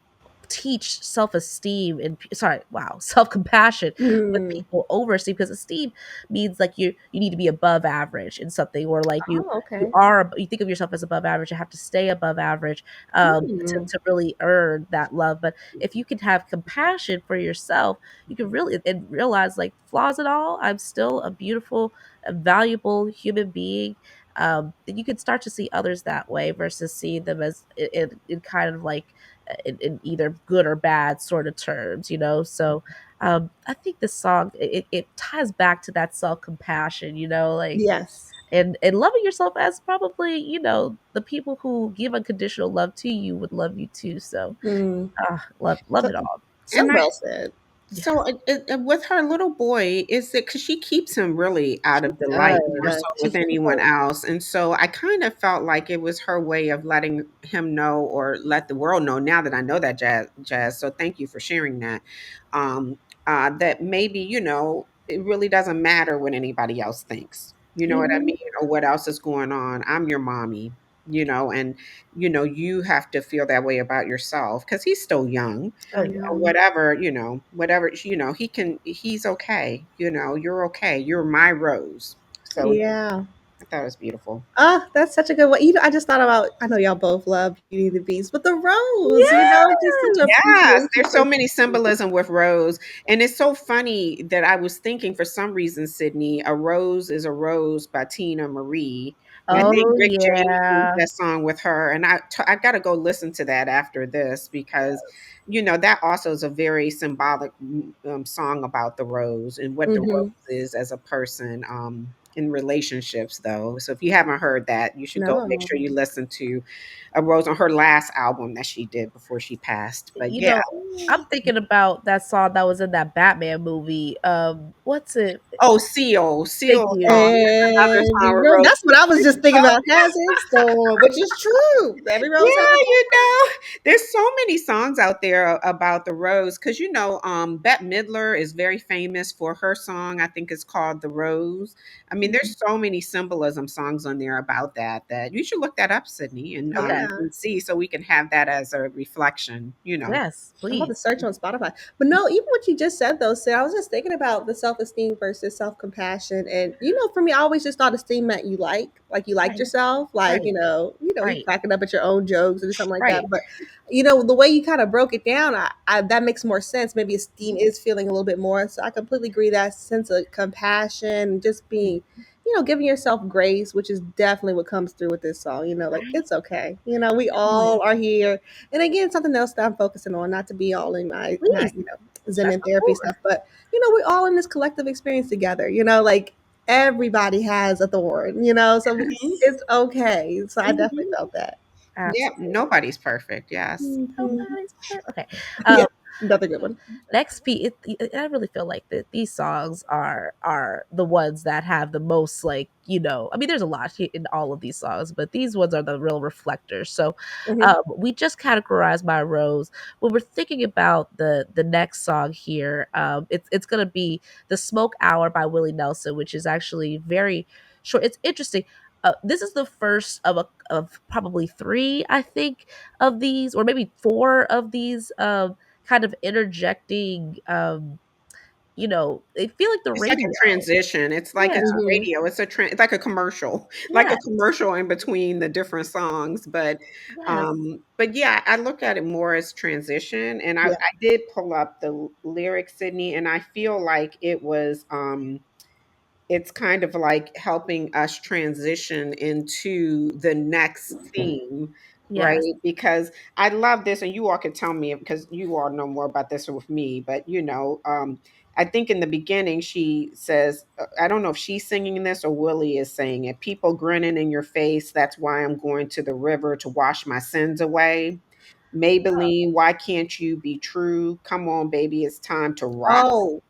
teach self-esteem and sorry wow self-compassion with Mm. people over esteem, because esteem means like you need to be above average in something, or like Oh, you okay. are you think of yourself as above average, you have to stay above average Mm. to really earn that love. But if you can have compassion for yourself, you can really and realize like flaws and all, I'm still a beautiful, a valuable human being. Then you can start to see others that way versus seeing them as in kind of like in either good or bad sort of terms. So I think this song it ties back to that self-compassion, like Yes. and loving yourself as probably the people who give unconditional love to you would love you too. So Mm. love So, it all. so and I well said. Yeah. So, with her little boy, is it because she keeps him really out She of the light more does. so She with keeps anyone her. else, and so I kind of felt like it was her way of letting him know or let the world know now that I know that jazz. So thank you for sharing that. Um, that maybe it really doesn't matter what anybody else thinks. You know what I Mhm. mean, or what else is going on. I'm your mommy. And you have to feel that way about yourself because he's still young Oh yeah. whatever, he's okay, you're okay. You're my rose. So Yeah. I thought it was beautiful. Ah, that's such a good one. I just thought about. I know y'all both love Beauty and the Beast, but the rose. Just such Yes, appreciation there's for. so many symbolism with rose. And it's so funny that I was thinking for some reason, Sydney, A Rose is a Rose by Tina Marie. And I think Oh Rick James did yeah. that song with her. And I got to go listen to that after this because, that also is a very symbolic song about the rose and what the rose Mhm. is as a person in relationships, though. So if you haven't heard that, you should go make No. sure you listen to A Rose on her last album that she did before she passed. But You yeah. know, I'm thinking about that song that was in that Batman movie. What's it? Oh, Seal. Thank Seal you. another And song with bro, Rose. that's what I was just thinking about. Has its storm, which is true. Every rose has Yeah, its there's so many songs out there about the rose because Bette Midler is very famous for her song. I think it's called "The Rose." I mean, storm. there's so many symbolism songs on there about that you should look that up, Sydney, and Okay. Yeah. and see so we can have that as a reflection. Yes, I'm about to please. search on Spotify. But no, even what you just said though, Sid, I was just thinking about the self-esteem versus self-compassion. And for me, I always just thought esteem meant like you liked Right. yourself, like, Right. you Right. cracking up at your own jokes or something like Right. that. But the way you kind of broke it down, that makes more sense. Maybe esteem is feeling a little bit more. So I completely agree that sense of compassion, just being giving yourself grace, which is definitely what comes through with this song. Like Right. it's okay. We Yeah. all are here. And again, something else that I'm focusing on, not to be all in my Please. Zen That's and the therapy core. stuff, but we're all in this collective experience together. Like everybody has a thorn. So Mhm. it's okay. So I definitely Mhm. felt that. Yep. Absolutely. Nobody's perfect. Yes. Mhm. Nobody's perfect. Okay. Yeah, Um, another good one. next piece, I really feel like that these songs are the ones that have the most, like, I mean, there's a lot in all of these songs, but these ones are the real reflectors. So Hmm. we just categorized My Rose. When we're thinking about the next song here, it's gonna be The Smoke Hour by Willie Nelson, which is actually very short. It's interesting. This is the first of probably three, I think, of these, or maybe four of these kind of interjecting, they feel like the It's like a radio. transition. It's like Yeah. it's Hmm. radio. It's like a commercial, like a Yes. commercial in between the different songs. Yes. But yeah, I look at it more as transition. And I Yeah. did pull up the lyrics, Sydney, and I feel like it's kind of like helping us transition into the next theme, Yes. right? Because I love this, and you all can tell me because you all know more about this with me. But I think in the beginning she says, I don't know if she's singing this or Willie is saying it. People grinning in your face. That's why I'm going to the river to wash my sins away. Maybelline, why can't you be true? Come on, baby, it's time to rock. Oh,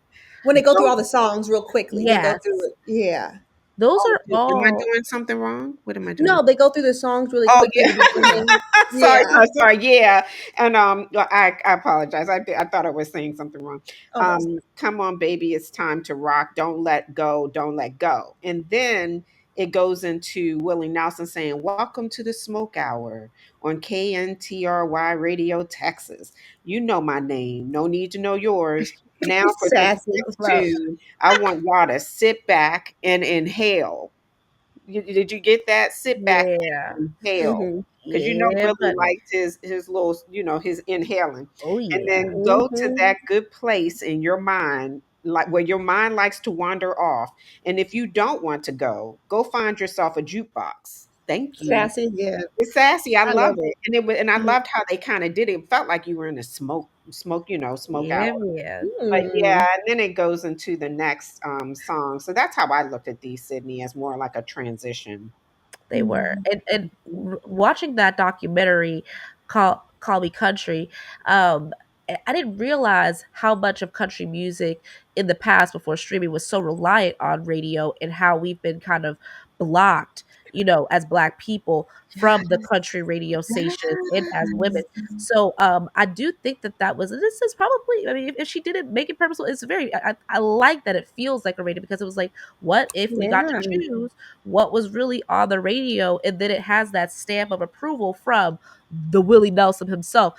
when they go through all the songs real quickly, they go through Yes. it. Yeah. Those Oh, are am I all. doing something wrong? What am I doing? No, they go through the songs really Oh, quickly in yeah. the beginning. Sorry, Yeah. sorry, sorry. Yeah. And well, I apologize. I thought I was saying something wrong. Oh no. Come on, baby, it's time to rock. Don't let go, don't let go. And then it goes into Willie Nelson saying, "Welcome to the Smoke Hour on KNTRY Radio Texas. You know my name. No need to know yours. Now for this Sassy. next Love. tune, I want y'all to sit back and inhale. Did you get that? Sit back Yeah. and inhale. Hmm. Because Yeah, Willie buddy. likes his little, his inhaling. Oh And yeah. then go to Hmm. that good place in your mind, like where your mind likes to wander off. And if you don't want to go find yourself a jukebox. Thank you. Sassy. Yeah. It's sassy. I I love loved it. it. And I Mhm. loved how they kind of did it. It felt like you were in a smoke Yeah, out. man. But yeah, Mm. and then it goes into the next song. So that's how I looked at these, Sydney, as more like a transition. They were. Mhm. And watching that documentary, Call Me Country, um And I didn't realize how much of country music in the past before streaming was so reliant on radio, and how we've been kind of blocked, as Black people from the Yes. country radio stations and as women. Yes. So I do think that that was, this is probably, I mean, if she didn't make it purposeful, it's very, I like that it feels like a radio, because it was like, what if we got to Yeah. choose what was really on the radio, and then it has that stamp of approval from the Willie Nelson himself.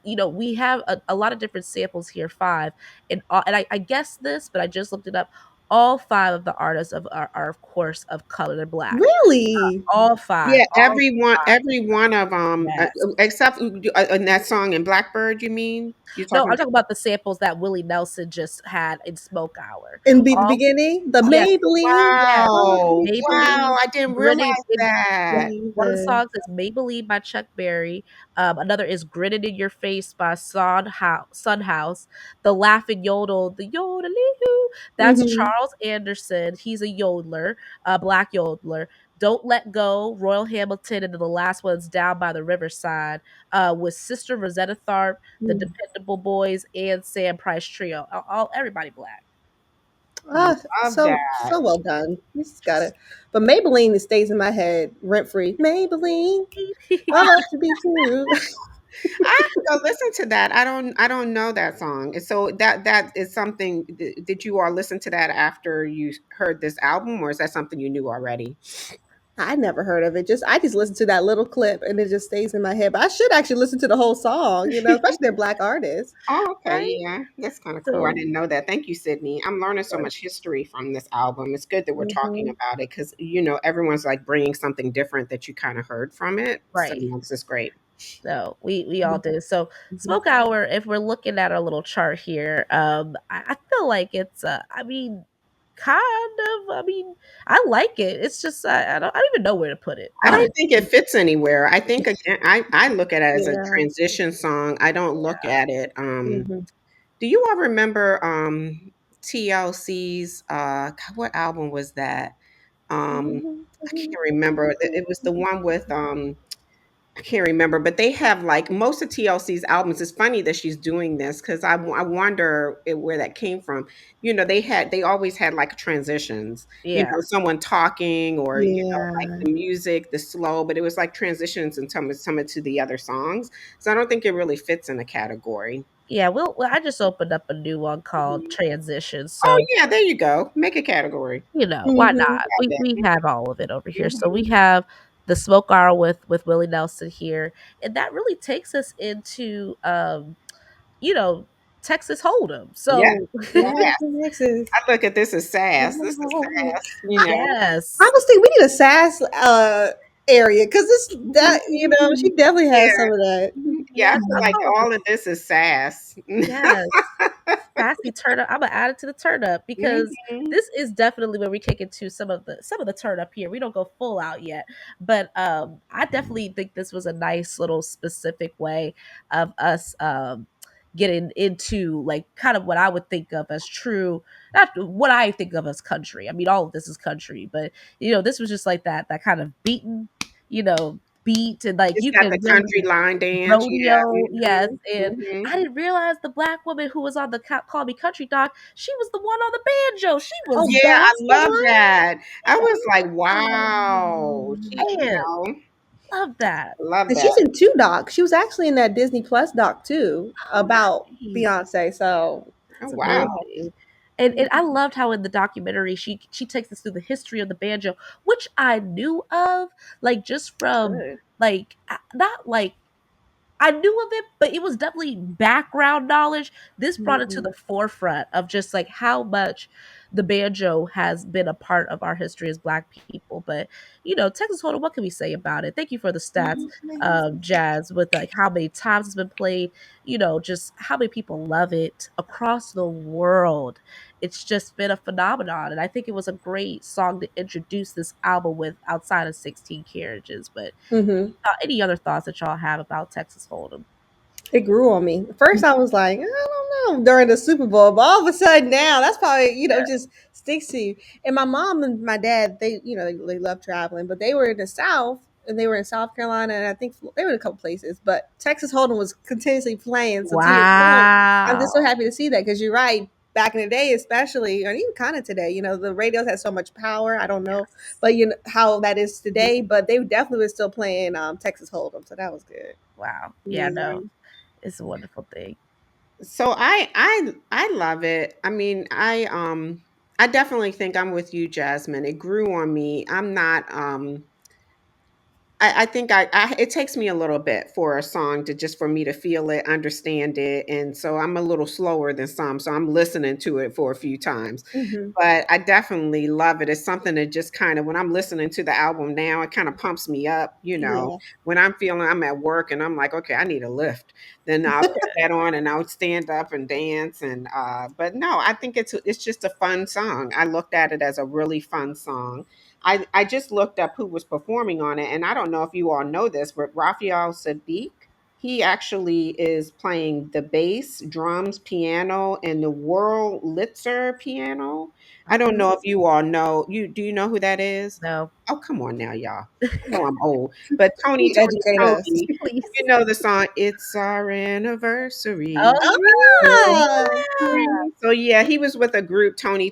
We have a lot of different samples here, five, and I guessed this, but I just looked it up. All five of the artists are of course of color. They're Black. Really? All five. Yeah, All five. every one of Yes. except in that song in Blackbird, you mean? You're No, talking I'm talking about the samples that Willie Nelson just had in Smoke Hour. In the All beginning, the Yes, Maybelline. yes. Oh, Wow. Wow, Maybelline, I didn't realize Grinning in that. one of the Jesus. songs is Maybelline by Chuck Berry. Another is Grinning in Your Face by Sunhouse. The Laughing Yodel, the yodelee, that's Hmm. Charles Anderson. He's a yodeler, a Black yodeler. Don't Let Go, Royal Hamilton, and then the last one's Down by the Riverside, with Sister Rosetta Tharpe, the Dependable Boys, and Sam Price Trio. Everybody Black. Ah, Love that. so well done. You just got it. But Maybelline, it stays in my head rent free. Maybelline, I love to be true. I have to go listen to that. I don't know that song. And so that is something, did you all listen to that after you heard this album, or is that something you knew already? I never heard of it. Just I just listened to that little clip and it just stays in my head. But I should actually listen to the whole song, especially they're Black artists. Oh, okay, Right? yeah. That's kind of cool. I So, didn't know that. Thank you, Sydney. I'm learning of so course. much history from this album. It's good that we're talking Hmm. about it because everyone's like bringing something different that you kind of heard from it. So Right. this is great. So we all did. So Hmm. Smoke Hour, if we're looking at our little chart here, I feel like it's I mean, kind of, I mean, I like it. It's just I don't even know where to put it. I don't I think it fits anywhere. I think again, I look at it as a Yeah. transition song. I don't look at it. Hmm. Do you all remember TLC's what album was that? I can't remember. It was the one with I can't remember, but they have like most of TLC's albums. It's funny that she's doing this because I wonder where that came from. They always had like transitions, yeah. someone talking or, like Yeah. the music, the slow, but it was like transitions and some to the other songs. So I don't think it really fits in a category. Yeah, well, I just opened up a new one called Mhm. Transitions. Oh, So, yeah, there you go. Make a category. why Hmm. not? Got We that. we have all of it over here. So we Mhm. have the Smoke Hour with Willie Nelson here, and that really takes us into you know, Texas Hold'em. Yeah. So Yeah. Texas. I look at this as sass. This is sass. I yes. was thinking we need a sass area because this that she Mhm. definitely has Yeah. some of that. Yeah, I Yeah. feel like all of this is sass. Yes. Sassy turn up. Imma add it to the turn up, because Mhm. this is definitely where we kick into some of the turn up here. We don't go full out yet, but I definitely think this was a nice little specific way of us getting into like kind of what I would think of as true, not what I think of as country. I mean, all of this is country, but this was just like that kind of beaten, beat, and like It's you got can the really country line dance, yeah, rodeo, yes, mhm, and mhm. I didn't realize the Black woman who was on the Call Me Country Dog, she was the one on the banjo. She was Oh, Yeah, I that's the love that. I was like, "Wow." She man, love that. love and she's that. in two docs. She was actually in that Disney Plus doc too Oh, about nice. Beyonce. So Oh, it's wow. Really? And I loved how in the documentary she takes us through the history of the banjo, which I knew of, like just from good. like not like I knew of it, but it was definitely background knowledge. This brought it to Mhm. the forefront of just like how much the banjo has been a part of our history as Black people. But Texas Hold'em, what can we say about it? Thank you for the stats, Jazz, with like how many times it's been played. Just how many people love it across the world. It's just been a phenomenon, and I think it was a great song to introduce this album with, outside of 16 Carriages. But Mhm. any other thoughts that y'all have about Texas Hold'em? It grew on me. First, I was like, I don't know, during the Super Bowl, but all of a sudden now, that's probably just sticks to you. And my mom and my dad, they love traveling, but they were in the South, and they were in South Carolina, and I think they were in a couple places. But Texas Hold'em was continuously playing. So to your point, I'm just so Wow. happy to see that because you're right. Back in the day, especially, or even kind of today, the radios had so much power. I don't know, Yes. but you know how that is today. But they definitely were still playing Texas Hold'em, so that was good. Wow. Yeah, no. Yeah. It's a wonderful thing. So I love it. I mean, I definitely think I'm with you, Jasmine. It grew on me. I'm not I think it takes me a little bit for a song to just for me to feel it, understand it, and so I'm a little slower than some. So I'm listening to it for a few times, Hmm. but I definitely love it. It's something that just kind of when I'm listening to the album now, it kind of pumps me up. Yeah. When I'm feeling I'm at work and I'm like, okay, I need a lift, then I'll put that on and I'll stand up and dance. And but no, I think it's just a fun song. I looked at it as a really fun song. I just looked up who was performing on it, and I don't know if you all know this, but Raphael Sadiq, he actually is playing the bass, drums, piano, and the Wurlitzer piano. I don't know if you all know. Do you know who that is? No. Oh, come on now, y'all. You know I'm old. But Tony, You Tony, educate us. Tony, Please. you know the song, It's Our Anniversary. Oh yeah. Ah, So yeah, he was with a group, Tony,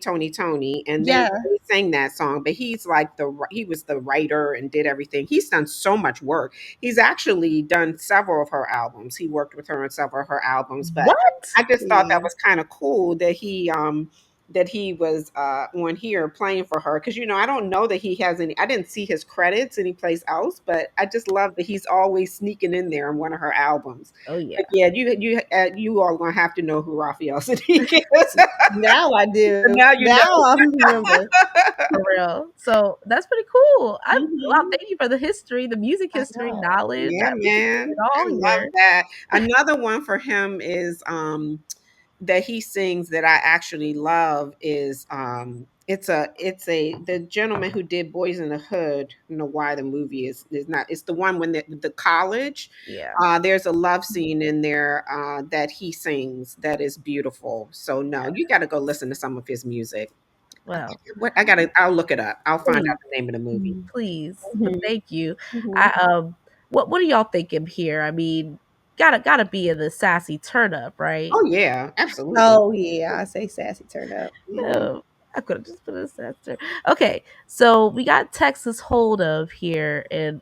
and yeah. they sang that song. But he's like he was the writer and did everything. He's done so much work. He's actually done several of her albums. He worked with her on several of her albums. But What? I just thought that Yeah. was kind of cool that he was on here playing for her because I don't know that he has any. I didn't see his credits anyplace else, but I just love that he's always sneaking in there on one of her albums. Oh yeah. But yeah, you all gonna have to know who Raphael Sadiq is. Now I So do. now you Now know. I remember. For real. So that's pretty cool. Wow, Mhm. thank you for the history, the music I history know. knowledge. Yeah, We can get man. it all I love here. that. Another one for him is that he sings that I actually love is it's a the gentleman who did Boys in the Hood. I don't know why the movie is not. It's the one when the college. Yeah. There's a love scene in there that he sings that is beautiful. So no, you got to go listen to some of his music. Well, What I gotta, I'll look it up. I'll find out please, the name of the movie. please. But Mhm. thank you. Mhm. I what do y'all thinking here? I mean, gotta be in the sassy turn up, right? Oh yeah, absolutely. Oh yeah, I say sassy turn up. Mhm. Oh, I could have just put a sassy. Okay, so we got Texas hold of here, and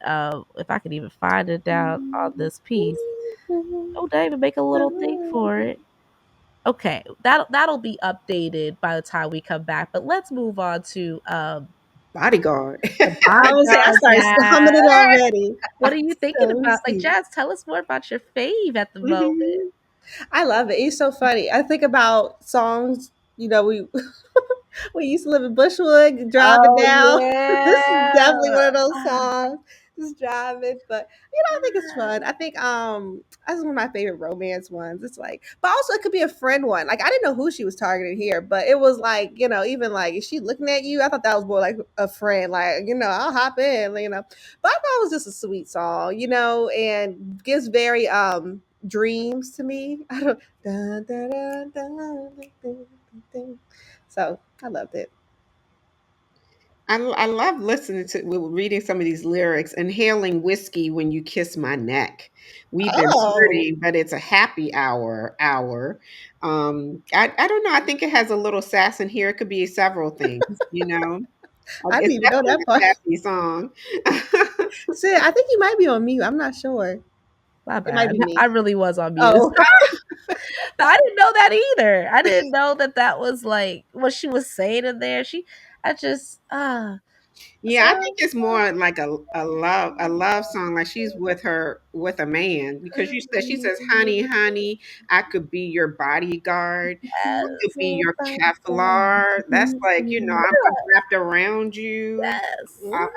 if I can even find it down on this piece. Oh, they even make a little thing for it. Okay, that'll be updated by the time we come back. But let's move on to Bodyguard. the I would say I bodyguard. started humming it Jazz. already. What are you thinking So about? Like sweet. Jazz, tell us more about your fave at the moment. Mhm. I love it. It's so funny. I think about songs, we we used to live in Bushwood, driving Oh down. This is yeah. definitely one of those Ah, songs. Just driving. But I think it's fun. I think that's one of my favorite romance ones. It's like, but also it could be a friend one. Like I didn't know who she was targeting here, but it was like, even like is she looking at you? I thought that was more like a friend, like, I'll hop in. But I thought it was just a sweet song, and gives very dreams to me. I don't dun, dun, dun, dun, dun, dun, dun. So I loved it. I love listening to reading some of these lyrics. Inhaling whiskey when you kiss my neck. We've been Oh, flirting, but it's a happy hour. I don't know. I think it has a little sass in here. It could be several things. I didn't It's even know definitely that a part. sassy song. Sid, I think you might be on mute. I'm not sure. my It might bad. be I me. really was on mute. Oh, But I didn't know that either. I didn't know that that was like what she was saying in there. I just, I Yeah, said, I think it's more like a love song. Like she's with a man because she says, "Honey, honey, I could be your bodyguard. I could yes, be your Kevlar." That's like I'm wrapped around you. yes.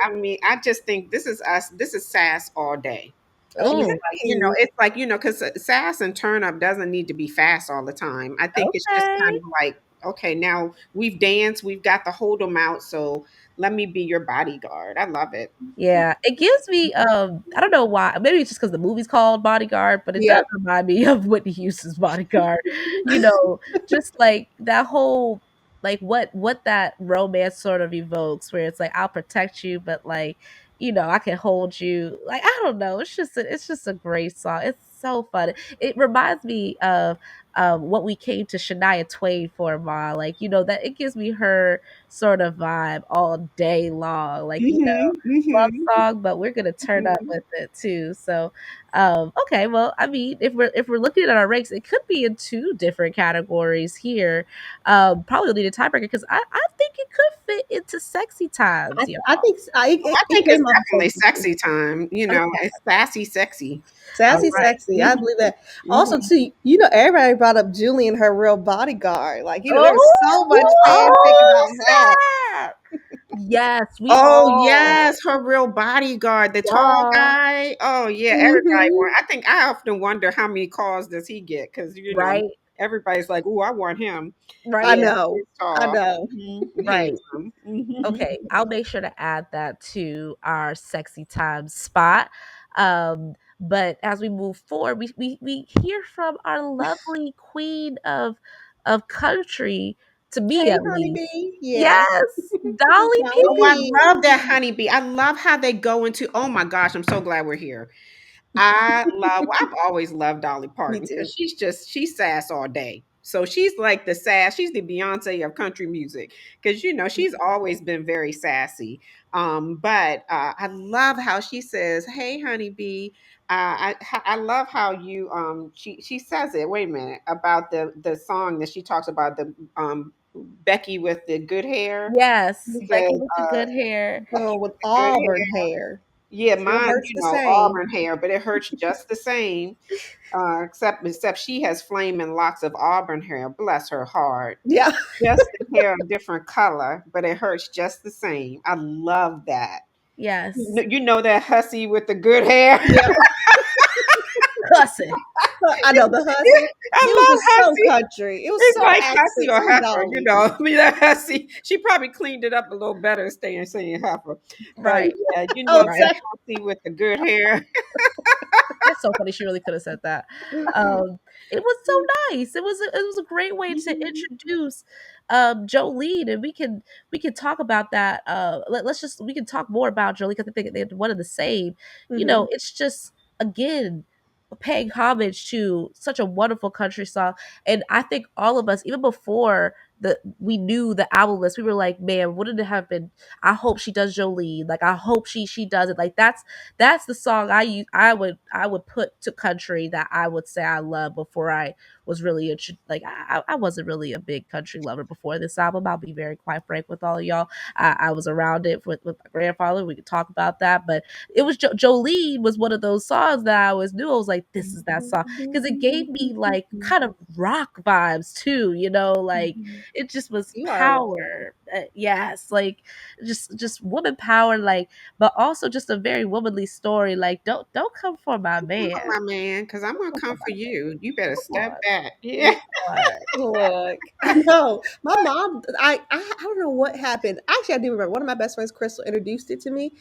I mean, I just think this is us. This is sass all day. She's Oh, like, okay. it's like because sass and turn up doesn't need to be fast all the time. I think it's just kind okay. of like, okay, now we've danced, we've got to hold them out, so let me be your bodyguard. I love it. Yeah, it gives me I don't know why. Maybe it's just because the movie's called Bodyguard, but it does Yep. remind me of Whitney Houston's Bodyguard. You know, just like that whole like what that romance sort of evokes, where it's like I'll protect you, but like I can hold you. Like, I don't know. It's just a great song. It's so fun. It reminds me of what we came to Shania Twain for, Ma. Like, that it gives me her sort of vibe all day long. Like, Mhm, love mhm, song, but we're gonna turn up mhm. with it too. So, okay, well, I mean, if we're looking at our ranks, it could be in two different categories here. Probably need a tiebreaker because I think it could fit into sexy times, y'all. I think I it think it's came up before definitely me. sexy time, Okay, it's sassy sexy. all Sassy, right. sexy. I Mhm, believe that. Also, mhm. too, everybody brought up Julie and her real bodyguard. Like, there was so much Oh, fanfic about her. snap! Yes, we Oh, all, yes, her real bodyguard, the tall y'all, guy. Oh, yeah, everybody Hmm. want I think I often wonder how many calls does he get because right, everybody's like, "Ooh, I want him." I right, Yeah, know. he's I tall, know. right. handsome. Mhm. Okay, I'll make sure to add that to our sexy time spot. But as we move forward, we hear from our lovely queen of country, to me Hey, at least. honeybee. Yeah. Yes, Dolly Dolly Oh, I P. P. love that honeybee. I love how they go into oh my gosh, I'm so glad we're here. I've always loved Dolly Me Parton because too. she's sass all day. So she's like the sass, she's the Beyonce of country music because she's always been very sassy. But I love how she says, "Hey, honeybee." I love how she says it. Wait a minute about the song that she talks about the Becky with the good hair. Yes, She says, Becky with the good hair. Girl with "Good auburn hair." hair. Yeah, Still mine, hurts the same. auburn hair, but it hurts just the same. Except she has flaming locks of auburn hair. Bless her heart. Yeah. Just the hair a different color, but it hurts just the same. I love that. Yes, You know that hussy with the good hair. Yeah. cussing. I know the hussy. It was I love just so hussy. country. It was It's so like hussy accent, or so heifer, Dolly. I mean, that hussy. She probably cleaned it up a little better, staying saying heifer. But Right, yeah, Oh, right. that hussy with the good hair. That's so funny. She really could have said that. Um, it was so nice. It was a great way to Mhm, introduce Jolene, and we can talk about that. Let's just we can talk more about Jolene because I think they're one of the same. hmm It's just again paying homage to such a wonderful country song, and I think all of us, even before we knew the album list, we were like, man, wouldn't it have been? I hope she does Jolene. Like, I hope she does it. Like, that's the song I would put to country that I would say I love before I was really like I wasn't really a big country lover before this album. I'll be very quite frank with all of y'all. I was around it with my grandfather. We could talk about that, but it was Jolene was one of those songs that I always knew. I was like, this is that song because it gave me like kind of rock vibes too. Like it just was You are one. power. Yes, like just woman power. Like but also just a very womanly story. Like, don't come for my come man. for my man, because I'm gonna Come for come my for you. You better come step on. back. Yeah. Come on. Look, I know my mom. I don't know what happened. Actually, I do remember. One of my best friends, Crystal, introduced it to me,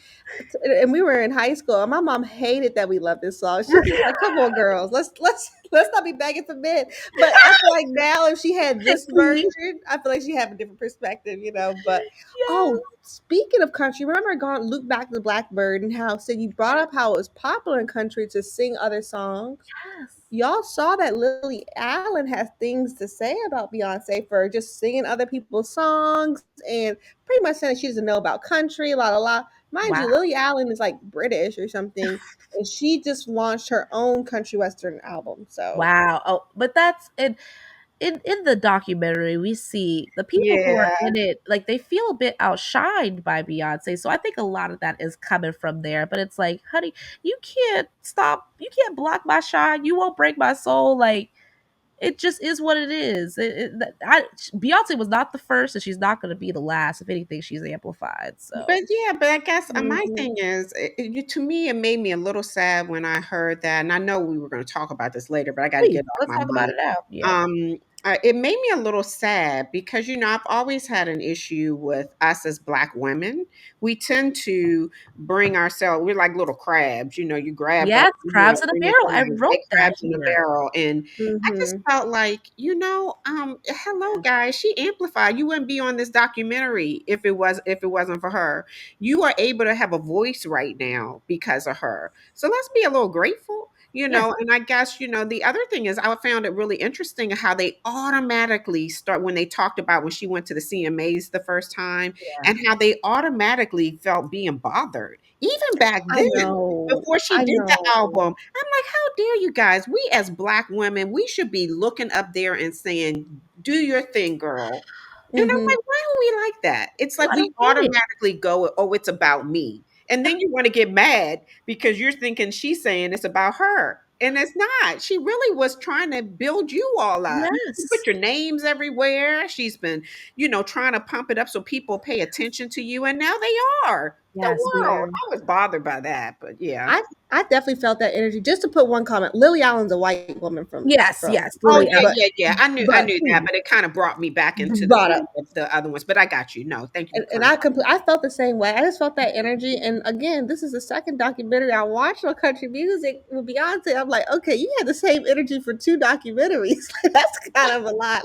and we were in high school. And my mom hated that we loved this song. She was like, "Come on, girls, let's not be begging for men." But I feel like now, if she had this Picky. version, I feel like she have a different perspective. But Yes. oh, speaking of country, remember going look back to Blackbird and how said you brought up how it was popular in country to sing other songs. Yes. Y'all saw that Lily Allen has things to say about Beyonce for just singing other people's songs and pretty much saying she doesn't know about country, la la la. Mind Wow. you, Lily Allen is like British or something, and she just launched her own country western album. So Wow. Oh, but that's in the documentary, we see the people who are Yeah. in it, like they feel a bit outshined by Beyonce. So I think a lot of that is coming from there. But it's like, honey, you can't block my shine. You won't break my soul. Like it just is what it is. Beyonce was not the first, and she's not going to be the last. If anything, she's amplified. But So yeah, but I guess my mhm. thing is, to me, it made me a little sad when I heard that. And I know we were going to talk about this later, but I got to please get off let's my talk about mic. it now. Yeah. Um, It made me a little sad because, I've always had an issue with us as Black women. We tend to bring ourselves, we're like little crabs, you grab us, Yes, crabs in a bring us barrel. I in like wrote that crabs in a here. barrel. And I just Mhm. felt like, hello guys, she amplified. You wouldn't be on this documentary if it wasn't for her. You are able to have a voice right now because of her. So let's be a little grateful. Yes. And I guess, the other thing is I found it really interesting how they automatically start when they talked about when she went to the CMAs the first time Yeah. and how they automatically felt being bothered. Even back I then, know. before she I did the know. album, I'm like, how dare you guys? We as Black women, we should be looking up there and saying, do your thing, girl. And I'm Mhm. like, why are we like that? It's like I we don't get it. automatically go, oh, it's about me. And then you want to get mad because you're thinking she's saying it's about her. And it's not. She really was trying to build you all up. You put Yes. your names everywhere. She's been, trying to pump it up so people pay attention to you. And now they are. The Yes. world. Yeah. I was bothered by that. But yeah. I I definitely felt that energy. Just to put one comment, Lily Allen's a white woman Yes. from Yes. Oh Lily yeah, Allen. yeah. I knew but that, but it kind of brought me back into the brought field up. of the other ones. But I got you. No, thank you for And clarifying. I felt the same way. I just felt that energy. And again, this is the second documentary I watched on country music with Beyonce. I'm like, okay, you had the same energy for two documentaries. That's kind of a lot,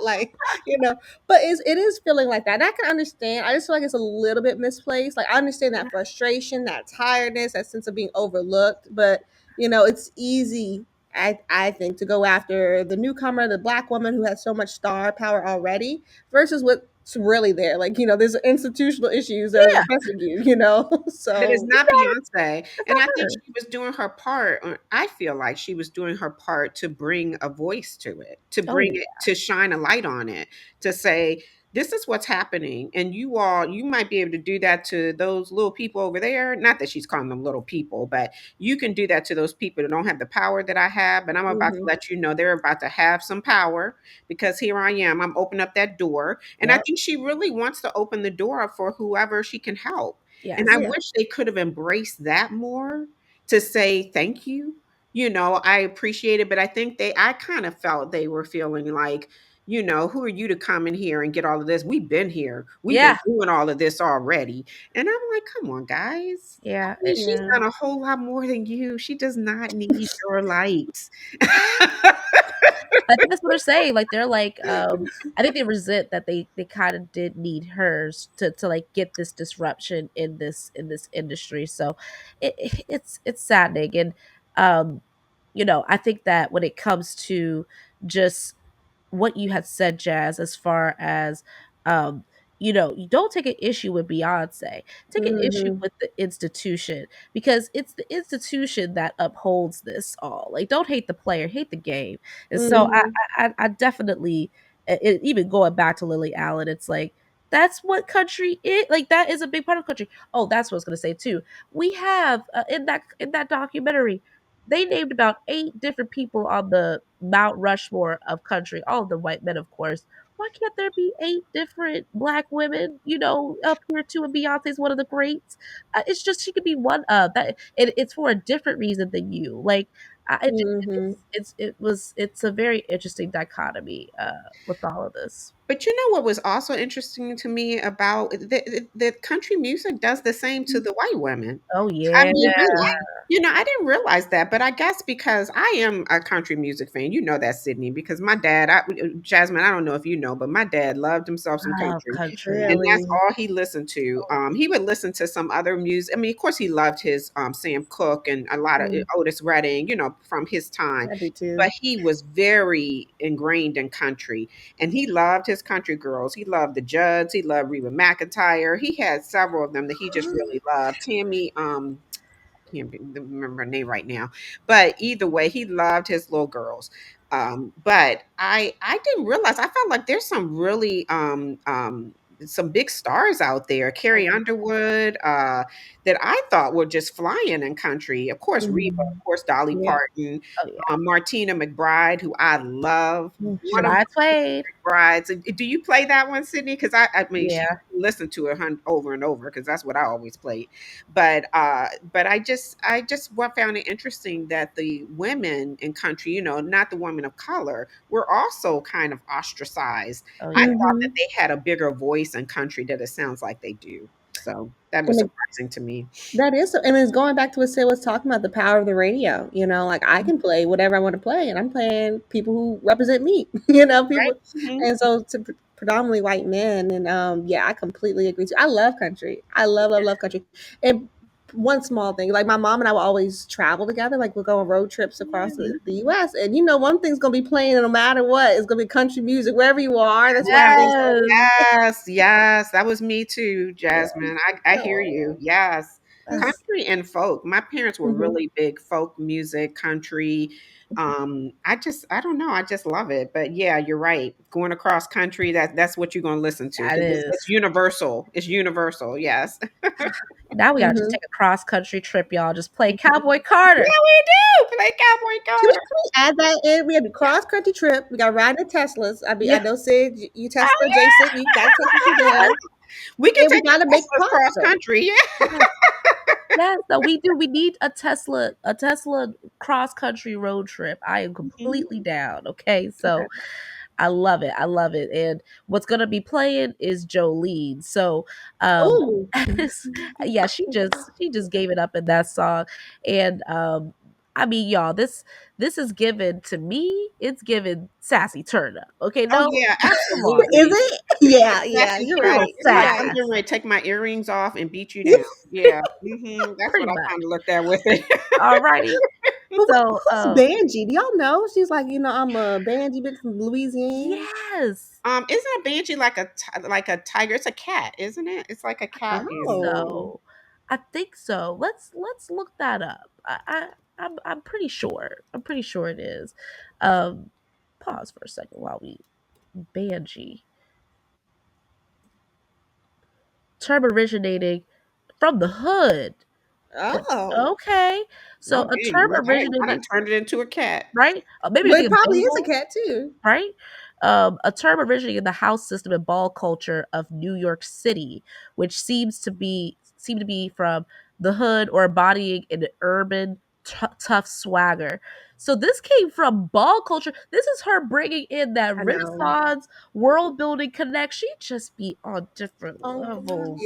But it is feeling like that. And I can understand. I just feel like it's a little bit misplaced. Like I understand that frustration, that tiredness, that sense of being overlooked. But it's easy. I think to go after the newcomer, the Black woman who has so much star power already, versus what's really there. Like, there's institutional issues that are Yeah. oppressing you, But it's So, not Beyonce, It's and not I think her. she was doing her part, or I feel like she was doing her part to bring a voice to it, to Oh bring yeah. it to shine a light on it, to say, "This is what's happening," and you might be able to do that to those little people over there. Not that she's calling them little people, but you can do that to those people that don't have the power that I have, and I'm about to mhm. let you know they're about to have some power because here I am. I'm opening up that door, and I Yep. think she really wants to open the door up for whoever she can help. And I Yes. Yeah. wish they could have embraced that more to say thank you. I appreciate it, but I kind of felt they were feeling like, who are you to come in here and get all of this? We've been here. We've been Yeah. doing all of this already. And I'm like, come on, guys. Yeah. I mean, she's Yeah. done a whole lot more than you. She does not need your likes. I think that's what they're saying. Like they're like, I think they resent that they kind of did need hers to like get this disruption in this industry. So it's saddening, and I think that when it comes to just what you had said, Jazz, as far as um, you don't take an issue with Beyonce. Take an issue Mhm. with the institution because it's the institution that upholds this all. Like, don't hate the player, hate the game. And so Mhm. I definitely, even going back to Lily Allen, it's like that's what country is. Like that is a big part of country. Oh, that's what I was gonna say too. We have in that documentary they named about 8 different people on the Mount Rushmore of country, all of the white men, of course. Why can't there be 8 different black women, up here too? And Beyonce's one of the greats. It's just she could be one of that. It's for a different reason than you. Like, Mhm. it's a very interesting dichotomy with all of this. But you know what was also interesting to me about the country music does the same to the white women. Oh I yeah, mean, really. I didn't realize that, but I guess because I am a country music fan, you know that, Sydney, because my dad, Jasmine, I don't know if you know, but my dad loved himself some oh country. country. And that's Really? all he listened to. He would listen to some other music. I mean, of course, he loved his Sam Cooke and a lot of Mm, Otis Redding, from his time. I do But too. he was very ingrained in country, and he loved his country girls. He loved the Judds. He loved Reba McEntire. He had several of them that he just really loved. Tammy, can't remember her name right now, but either way, he loved his little girls. But I didn't realize. I felt like there's some really some big stars out there. Carrie Oh, Underwood, that I thought were just flying in country. Of course, Reba. mhm. Of course, Dolly Yeah. Parton. Oh yeah. Martina McBride, who I love. One of Shania Twain. Brides. Do you play that one, Sydney? Because I mean, she Yeah. listened to it over and over because that's what I always played. But I just found it interesting that the women in country, not the women of color, were also kind of ostracized. Oh I yeah. thought that Mhm. they had a bigger voice in country that it sounds like they do. So that was And it surprising to me. that is and it's going back to what Sid was talking about, the power of the radio, like, I can play whatever I wanna play, and I'm playing people who represent me, Right? people Hmm. and so to predominantly white men, and, yeah, I completely agree too. I love country. I love, love, love country, and one small thing, like, my mom and I will always travel together, like, we'll go on road trips across the US, and, one thing's gonna be playing no matter what, it's gonna be country music wherever you are, that's one thing. Yes. Yes, yes, that was me too, Yeah. Jasmine. I hear you. Oh, Yes. it's That's Country and folk. My parents were mhm. really big folk music, country. I don't know, I just love it. But yeah, you're right. Going across country, that's what you're gonna listen to that because it's is. universal. It's universal, yes. Now we gotta just Mhm. take a cross country trip, y'all. Just play Mhm. Cowboy Yeah, Carter. we do. Play Cowboy Carter. Can we add that in? We had a cross country trip. We got riding in Teslas. I mean, I Yeah. know Sid, you Tesla Oh adjacent. You got a Tesla yeah. today, We can and we take got to the make Teslas cross pasta. country. Yeah. Yes. Yes. No, we do. We need a Tesla cross country road trip. I am Mhm. completely down. Okay. So Okay. I love it. I love it. And what's gonna be playing is Jolene. So um Ooh. yeah, she just gave it up in that song. And I mean, y'all, this is given to me, it's given sassy turn up. Okay, Oh no, yeah, come on. Is absolutely. it? Yeah, yeah, Sassy you're A turn up. little right. It's You're like right. I'm getting sass, ready to take my earrings off and beat you Yeah. down. Yeah. That's pretty what I much. kind of looked at with it. Alrighty. But So who's Banji? Do y'all know? She's like, I'm a Banji bitch from Louisiana. yes. Isn't a banshee like like a tiger? It's a cat, isn't it? It's like a cat animal. Oh. So I think so. Let's look that up. I'm pretty sure. I'm pretty sure it is. Um, pause for a second while we Banji term originating from the hood. But Oh. okay, so Oh a dang, term look, I done originating turned it into a cat. right. Maybe you're But it thinking probably is a Babel. cat too. Right? A term originating in the house system and ball culture of New York City, which seem to be from the hood or embodying an urban tough swagger. So this came from ball culture. This is her bringing in that I know. Renaissance world building connection. She just be on different Yeah. levels.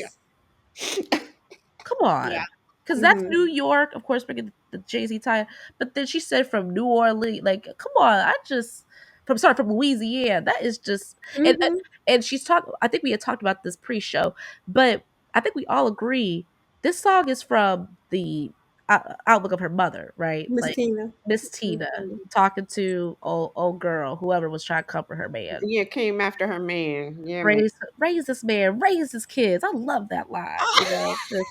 Come Yeah. on. Because that's Hmm. New York, of course, bringing the Jay Z tie. But then she said from New Orleans, like, come on, from Louisiana. That is just, Hmm. and she's talked. I think we had talked about this pre-show, but I think we all agree this song is from the outlook of her mother, right? Miss Like Tina. Miss Tina Mhm. talking to old girl, whoever was trying to comfort her man. Yeah, came after her man. Yeah, man. Raise this man, raise his kids. I love that line. Just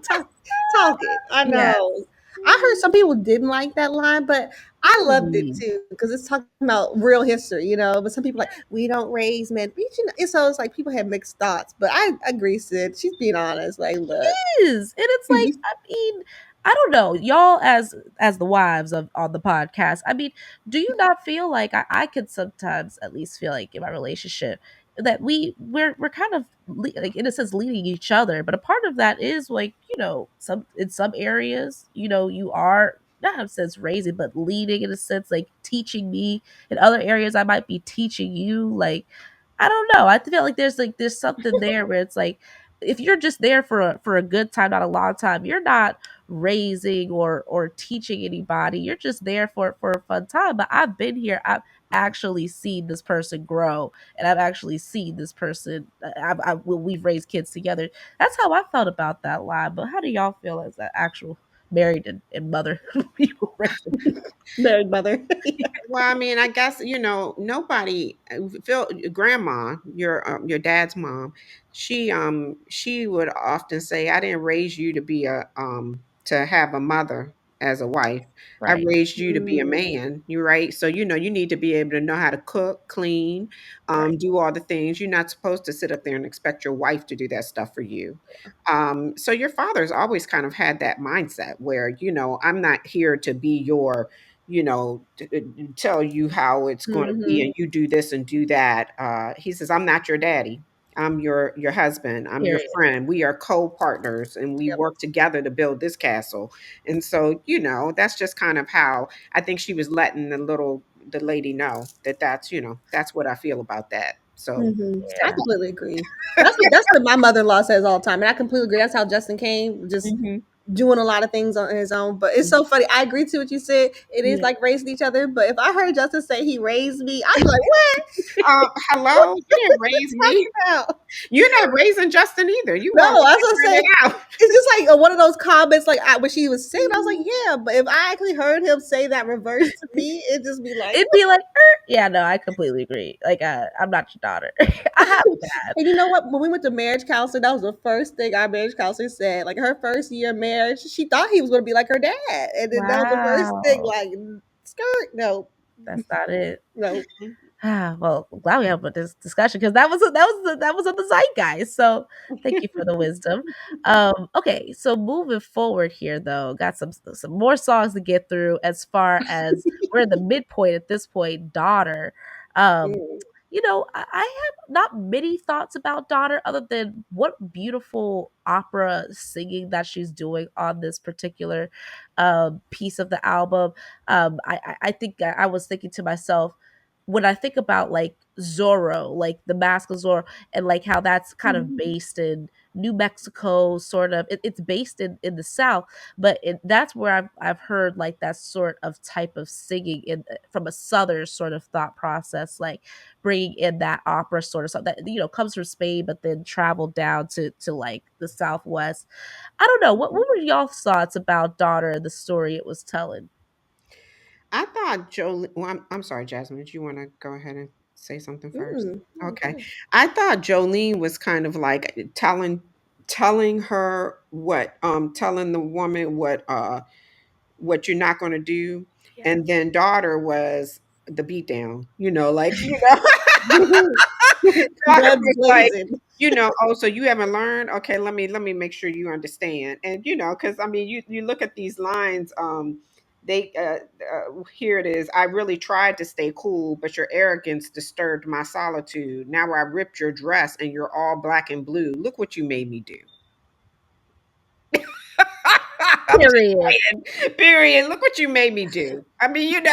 talk, talk it. I know. yes. I heard some people didn't like that line, but I loved it Really? too because it's talking about real history. But some people like we don't raise men. And so it's like people have mixed thoughts, but I agree, Sid. She's being honest. Like, look, Is. And it's like, I mean, I don't know, y'all as the wives of on the podcast. I mean, do you not feel like I could sometimes at least feel like in my relationship that we're kind of like in a sense leading each other, but a part of that is like some in some areas you are not in a sense raising but leading in a sense like teaching me in other areas I might be teaching you like I don't know. I feel like there's something there where it's like if you're just there for a good time, not a long time, you're not raising or teaching anybody. You're just there for a fun time. But I've been here. I've actually seen this person grow, and I've actually seen this person. We've raised kids together. That's how I felt about that line. But how do y'all feel as that actual married and mother people raising? married mother. Well, I mean, I guess nobody. Phil, grandma, your dad's mom, she would often say, "I didn't raise you to be to have a mother as a wife. I Right. raised you to be a Mm, man. You right? So you need to be able to know how to cook, clean, Right. do all the things. You're not supposed to sit up there and expect your wife to do that stuff for you. So your father's always kind of had that mindset where I'm not here to be tell you how it's going to be, Mhm. and you do this and do that. He says, I'm not your daddy. I'm your husband. I'm your Period. friend. We are co-partners, and we Yep. work together to build this castle. And so, that's just kind of how I think she was letting the lady know that that's what I feel about that. So, I Yeah. completely agree. That's what my mother-in-law says all the time, and I completely agree. That's how Justin came, just mhm. doing a lot of things on his own. But it's so funny. I agree to what you said. It is Yeah. like raising each other. But if I heard Justin say he raised me, I'd be like, "What? What Hello, you didn't are you raise me. talking about?" You're not raising Justin either. You No, I want me was to gonna figure say it out. it's just like one of those comments. Like when she was saying, I was like, "Yeah," but if I actually heard him say that reverse to me, it just be like, It'd be like, yeah, no, I completely agree. Like, I'm not your daughter. I have a dad. and you know what? When we went to marriage counseling, that was the first thing our marriage counselor said. Like her first year of marriage, she thought he was going to be like her dad, and then that was the first thing. Wow. Like, skirt, no, That's not it. no. Well, I'm glad we have this discussion because that was on the zeitgeist. So thank you for the wisdom. Okay, so moving forward here though, got some more songs to get through. As far as we're in the midpoint at this point, daughter. Um, Mm. I have not many thoughts about daughter other than what beautiful opera singing that she's doing on this particular piece of the album. I think I was thinking to myself when I think about like Zorro, like the Mask of Zorro, and like how that's kind of based in New Mexico, sort of. It's based in the South, but that's where I've heard like that sort of type of singing from a Southern sort of thought process, like bringing in that opera sort of stuff that comes from Spain, but then traveled down to like the Southwest. I don't know what were y'all's thoughts about Daughter, the story it was telling. I thought Jolie. Well, I'm sorry, Jasmine. Do you want to go ahead and say something first? No, go Okay. ahead. I thought Jolene was kind of like telling her telling the woman what you're not going to do, Yeah. and then daughter was the beat down. Daughter Guns was like, blazing. oh, so you haven't learned? Okay, let me make sure you understand. And because I mean, you look at these lines. They Here it is. I really tried to stay cool, but your arrogance disturbed my solitude. Now I ripped your dress, and you're all black and blue. Look what you made me do. I'm just Period. saying. Period. Look what you made me do. I mean,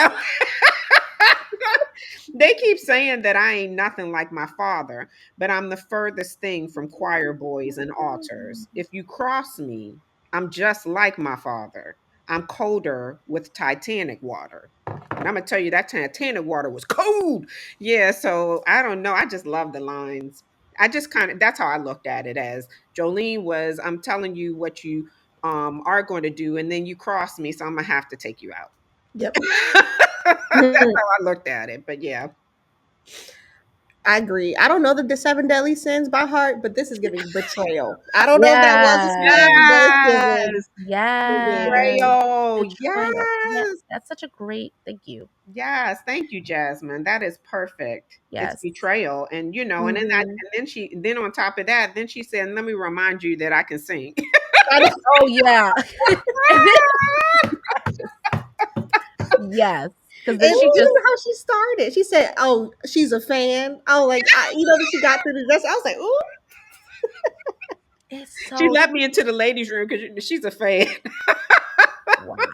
they keep saying that I ain't nothing like my father, but I'm the furthest thing from choir boys and altars. If you cross me, I'm just like my father. I'm colder with Titanic water. And I'm gonna tell you that Titanic water was cold. Yeah, so I don't know. I just love the lines. I just kind of that's how I looked at it as Jolene was, I'm telling you what you are going to do, and then you cross me, so I'm gonna have to take you out. Yep. That's how I looked at it. But yeah. I agree. I don't know the seven deadly sins by heart, but this is giving betrayal. I don't know if that was a Yes. sin, but it's giving. Yes. Yes. Giving. Betrayal. Betrayal. Yeah, Yes. that's such a great thank you. Yes. Thank you, Jasmine. That is perfect. It's Yes. betrayal. And Mhm. and then on top of that, then she said, let me remind you that I can sing. I know. Oh yeah. And then yes. Because And then she just even how she started, she said, "Oh, she's a fan." Oh, like that she got through the dress. I was like, "Ooh, it's She so let me into the ladies' room because she's a fan. wow.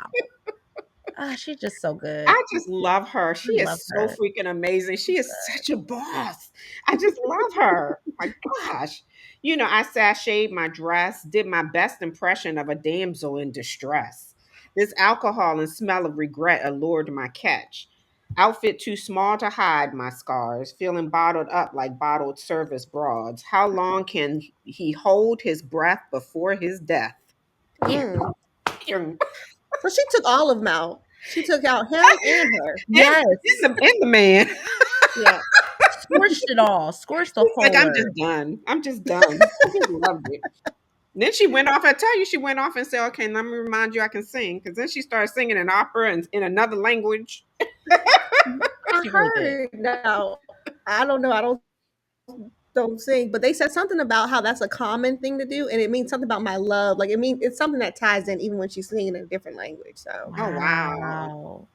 She's just so good. I just love her. I She love is so her. freaking amazing. She is such a boss. I just love her. My gosh. I sashayed my dress, did my best impression of a damsel in distress. This alcohol and smell of regret allured my catch. Outfit too small to hide my scars, feeling bottled up like bottled service broads. How long can he hold his breath before his death? mm." And So she took all of them out. She took out him and her. Yes. the man. Yeah. Scorched it all. Scorched the She's like, whole I'm earth. just done. I'm just done. I just loved it. Then she went off. I tell you, she went off and said, "Okay, let me remind you, I can sing." Because then she started singing an opera in another language. I She really did. heard now. I don't know. I don't sing, but they said something about how that's a common thing to do, and it means something about my love. Like it means it's something that ties in even when she's singing in a different language. So Oh wow! Wow.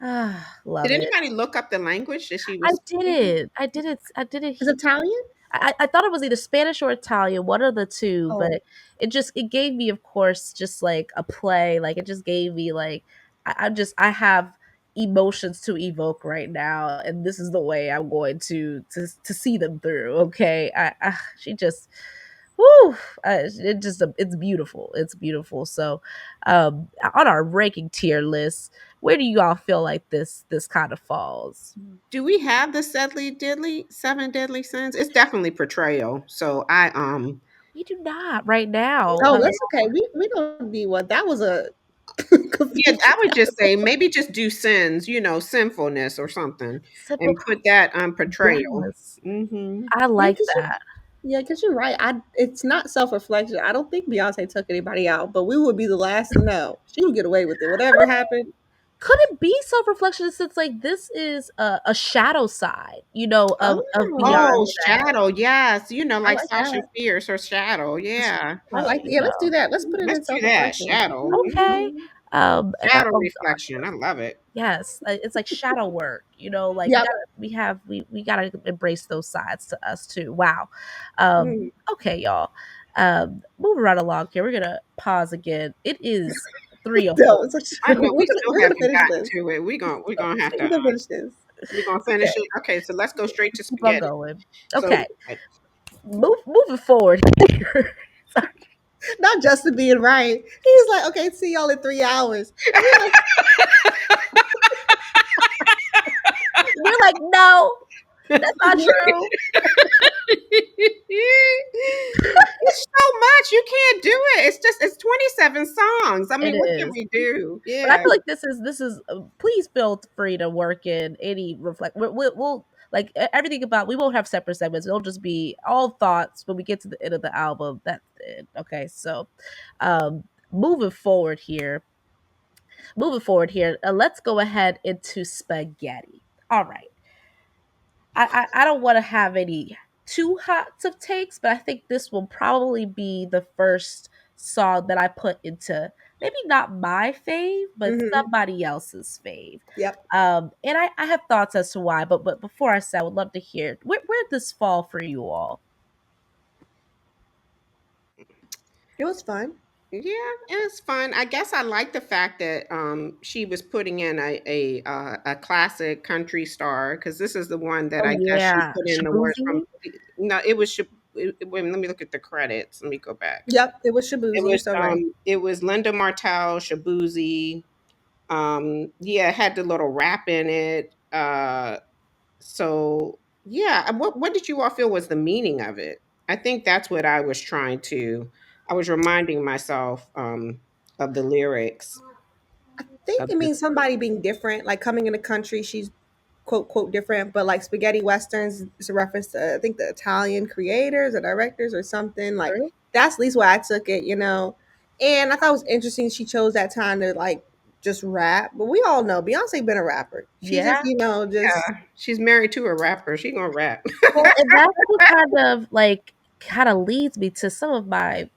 Ah, Did love it. anybody look up the language that she I was did speaking? it. I did it. I did it. Is it Italian? I thought it was either Spanish or Italian, one of the two, Oh, but it gave me, of course, just like a play. Like it just gave me like I have emotions to evoke right now, and this is the way I'm going to see them through. Okay, she just, whoo, it just it's beautiful. It's beautiful. So, on our ranking tier list, where do you all feel like this kind of falls? Do we have the seven deadly sins? It's definitely portrayal. So We do not right now. oh, that's okay. We don't need one. That was a yeah, confusing. I would just say maybe just do sins, sinfulness or something, Simple and put that on portrayal. Yes, Hmm. I Yeah, like because that. you're right. It's not self reflection. I don't think Beyonce took anybody out, but we would be the last to know. She would get away with it. Whatever happened. Could it be self-reflection since like this is a shadow side, of Oh, Oh, Beyonce? shadow, yes. I Like like Sasha that. Fierce or shadow, A yeah. I shadow, like that. Yeah, let's do that. Let's put it Let's in do self that. reflection. Shadow. Okay. Shadow Oh reflection. I love it. yes, it's like shadow work, like Yep. we gotta embrace those sides to us too. Wow. Mm. Okay, y'all. Moving right along here. We're gonna pause again. It is 3:04. No, I know we still we're gonna haven't finish gotten this. to it. We're gonna have to We're gonna finish this. we're gonna finish Okay, it. Okay, so let's go straight to keep on spaghetti. going. So Okay, moving forward here. Sorry. Not Justin being right. He's like, okay, see y'all in 3 hours. And we're like, We're like, no, that's not true. it's so much. You can't do it. It's 27 songs. I It mean, what can is. we do? But I Yeah. feel like this is please feel free to work in any reflect. We'll like everything about. We won't have separate segments. It'll just be all thoughts when we get to the end of the album. That's it. Okay, so um, moving forward here, let's go ahead into spaghetti. All right. I don't want to have any too hot of takes, but I think this will probably be the first song that I put into maybe not my fave, but mm-hmm. somebody else's fave. Yep. And I have thoughts as to why, but before I say, I would love to hear where this fall for you all. It was fun. Yeah, it's fun. I guess I like the fact that she was putting in a classic country star, because this is the one that Oh I guess she yeah, put in the words from. Shabuzi. No, it was wait, let me look at the credits. Let me go back. Yep. It was Shabuzi. You're so right. It was Linda Martell, Shabuzi. Yeah, it had the little rap in it. So yeah, what did you all feel was the meaning of it? I think that's what I was reminding myself of the lyrics I think of it the means somebody being different, like coming in the country, she's quote quote different, but like spaghetti westerns is a reference to I think the Italian creators or directors or something. Like True. that's at least why I took it. And I thought it was interesting she chose that time to like just rap. But we all know Beyonce been a rapper. She Yeah. just she's married to a rapper. She gonna rap. Well, and that's what kind of leads me to some of my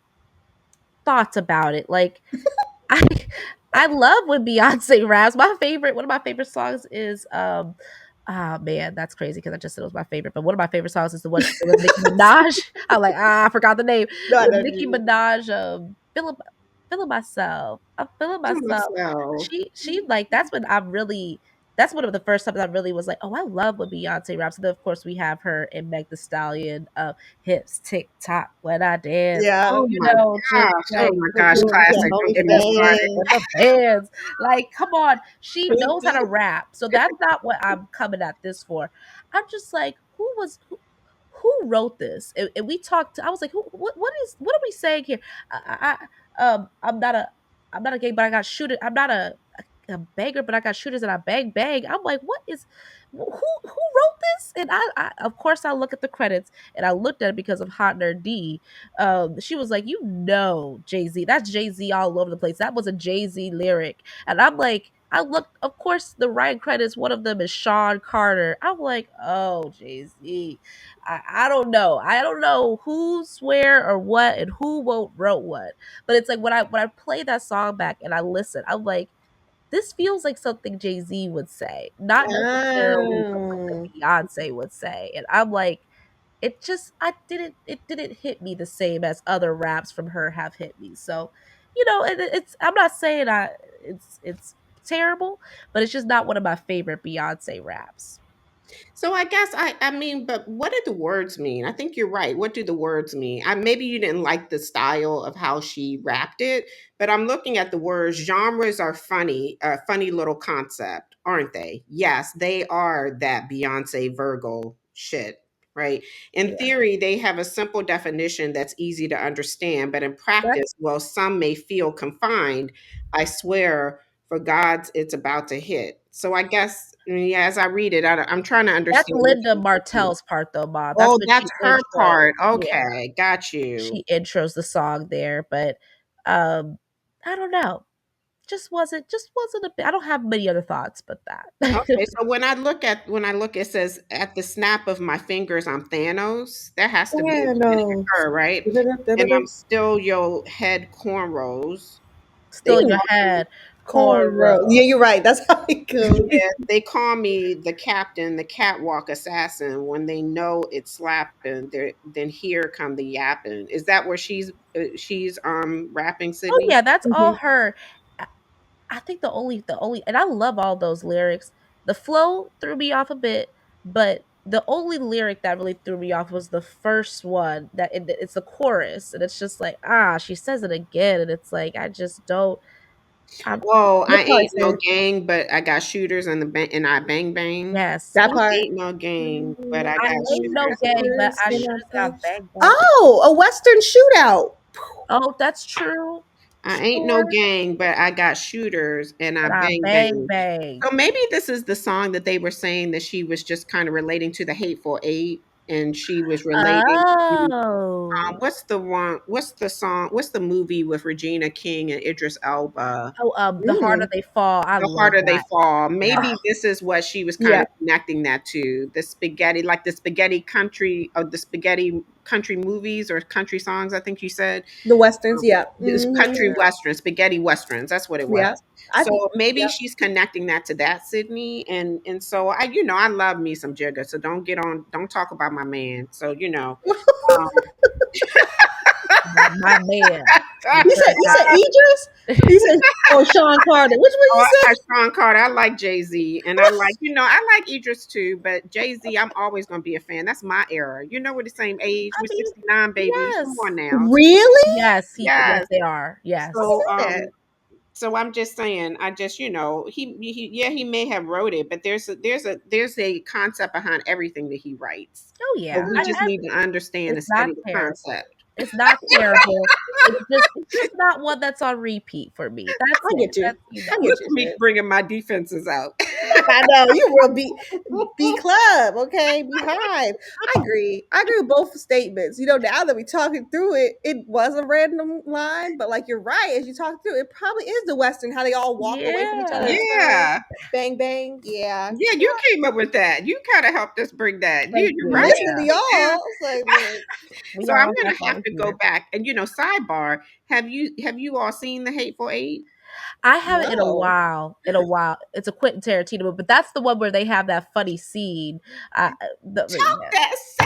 thoughts about it. Like I I love when Beyonce raps. One of my favorite songs is ah man, that's crazy because I just said it was my favorite. But one of my favorite songs is the one she did with Nicki Minaj. I'm like, I forgot the name. no, I With know Nicki you. Minaj, feeling myself. I'm feeling To myself. myself. She like that's one of the first times I really was like, oh, I love when Beyonce raps. And then of course we have her and Meg the Stallion, hips tick tock when I dance. Yeah. Oh my Just gosh. Oh like my We're gosh. doing it yeah, on Classic. Don't get me started. OnlyFans. in the fans. Like, come on. She knows how to Tweaking. rap. So that's not what I'm coming at this for. I'm just like, who wrote this? And we talked. I was like, what are we saying here? I'm not a gay, but I got shooters. I'm not a beggar, but I got shooters and I bang. I'm like, what is who wrote this? And I of course I look at the credits and I looked at it because of Hot Nerd D. She was like, Jay-Z. That's Jay-Z all over the place. That was a Jay-Z lyric. And I'm like, I looked, of course, the writing credits, one of them is Sean Carter. I'm like, oh, Jay-Z. I don't know. I don't know who's where or what and who wrote what. But it's like when I play that song back and I listen, I'm like, this feels like something Jay-Z would say, not necessarily something that Oh. Beyonce would say. And I'm like, it didn't hit me the same as other raps from her have hit me. So, it's I'm not saying it's terrible, but it's just not one of my favorite Beyonce raps. So I guess I mean, but what do the words mean? I think you're right. What do the words mean? Maybe you didn't like the style of how she rapped it, but I'm looking at the words. Genres are funny, a funny little concept, aren't they? Yes, they are that Beyonce Virgo shit. Right. In Yeah. theory, they have a simple definition that's easy to understand, but in That's practice, well, some may feel confined. I swear, for God's, it's about to hit. So I guess, yeah, as I read it, I'm trying to that's understand what Linda she's saying. Martell's part though, Mom. That's Oh, when that's she her intros. part. Yeah. Okay, got you. She intros the song there, but um I don't know. Just wasn't I don't have many other thoughts but that. Okay, so when I look, it says at the snap of my fingers, I'm Thanos. That has to be Thanos. her, right? And I'm still your head cornrows. They Still in your call me, head, Cornrow. cornrow. Yeah, you're right. That's how it goes. yeah, they call me the captain, the catwalk assassin. When they know it's slapping, then here come the yapping. Is that where she's rapping, Oh Sydney? yeah, that's all Mhm. her. I I think the only and I love all those lyrics. The flow threw me off a bit, but the only lyric that really threw me off was the first one it's the chorus, and it's just like, she says it again, and it's like I just don't. I'm Oh, I What part, ain't no sis? gang, but I got shooters and I bang bang. Yes, That what I part. ain't no gang, but I I got ain't no shooters. gang, but I And I shooters got think- bang bang. Oh, a Western shootout. Oh, that's true. I ain't no Sure, gang, but I got shooters and I but I bang bang bang. bang. So maybe this is the song that they were saying that she was just kind of relating to the Hateful Eight, and she was relating to Oh. what's the one? What's the song? What's the movie with Regina King and Idris Elba? Oh, The Harder Mm. They Fall. I The love harder they that. fall. Yeah. Maybe this is what she was kind Yeah, of connecting that to the spaghetti, like the spaghetti country or the spaghetti country movies or country songs. I think you said the Westerns. Yeah. this country Hmm. westerns, spaghetti westerns. That's what it was. Yeah. I So think. maybe Yeah. she's connecting that to that, Sydney, and so I love me some Jigga. So don't talk about my man. So um, My man. You You said heard you that. said Idris. You said Sean Carter. Which one Oh, you I said? like Sean Carter. I like Jay Z, and I like Idris too. But Jay Z, I'm always gonna be a fan. That's my era. We're the same age. I We're mean, 69 babies. Come yes. on now. Really? Yes, Yes. they are. Yes. So Yeah. so I'm just saying. I just he yeah, he may have wrote it, but there's a concept behind everything that he writes. Oh So yeah. we just need to understand It's and not study the terrible. concept. It's not terrible. It's just not one that's on repeat for me. That's I it. get you. That's I Look get you, at me sis. bringing my defenses out. I know you real B club, okay? Beehive. I agree. I agree with both statements. Now that we talking through it, it was a random line, but like you're right, as you talk through, it probably is the Western, how they all walk away from each other and Yeah. turn, Yeah. bang bang. Yeah. Yeah, you came up with that. You kind of helped us bring that. Thank You're You you. right. listening Yeah. to Yeah. y'all. It's like, look. We So I'm all have gonna have fun to go here. back and sidebar. Have you all seen the Hateful Eight? I haven't in a No. while. In a while. It's a Quentin Tarantino movie, but that's the one where they have that funny scene. Talk Yeah. that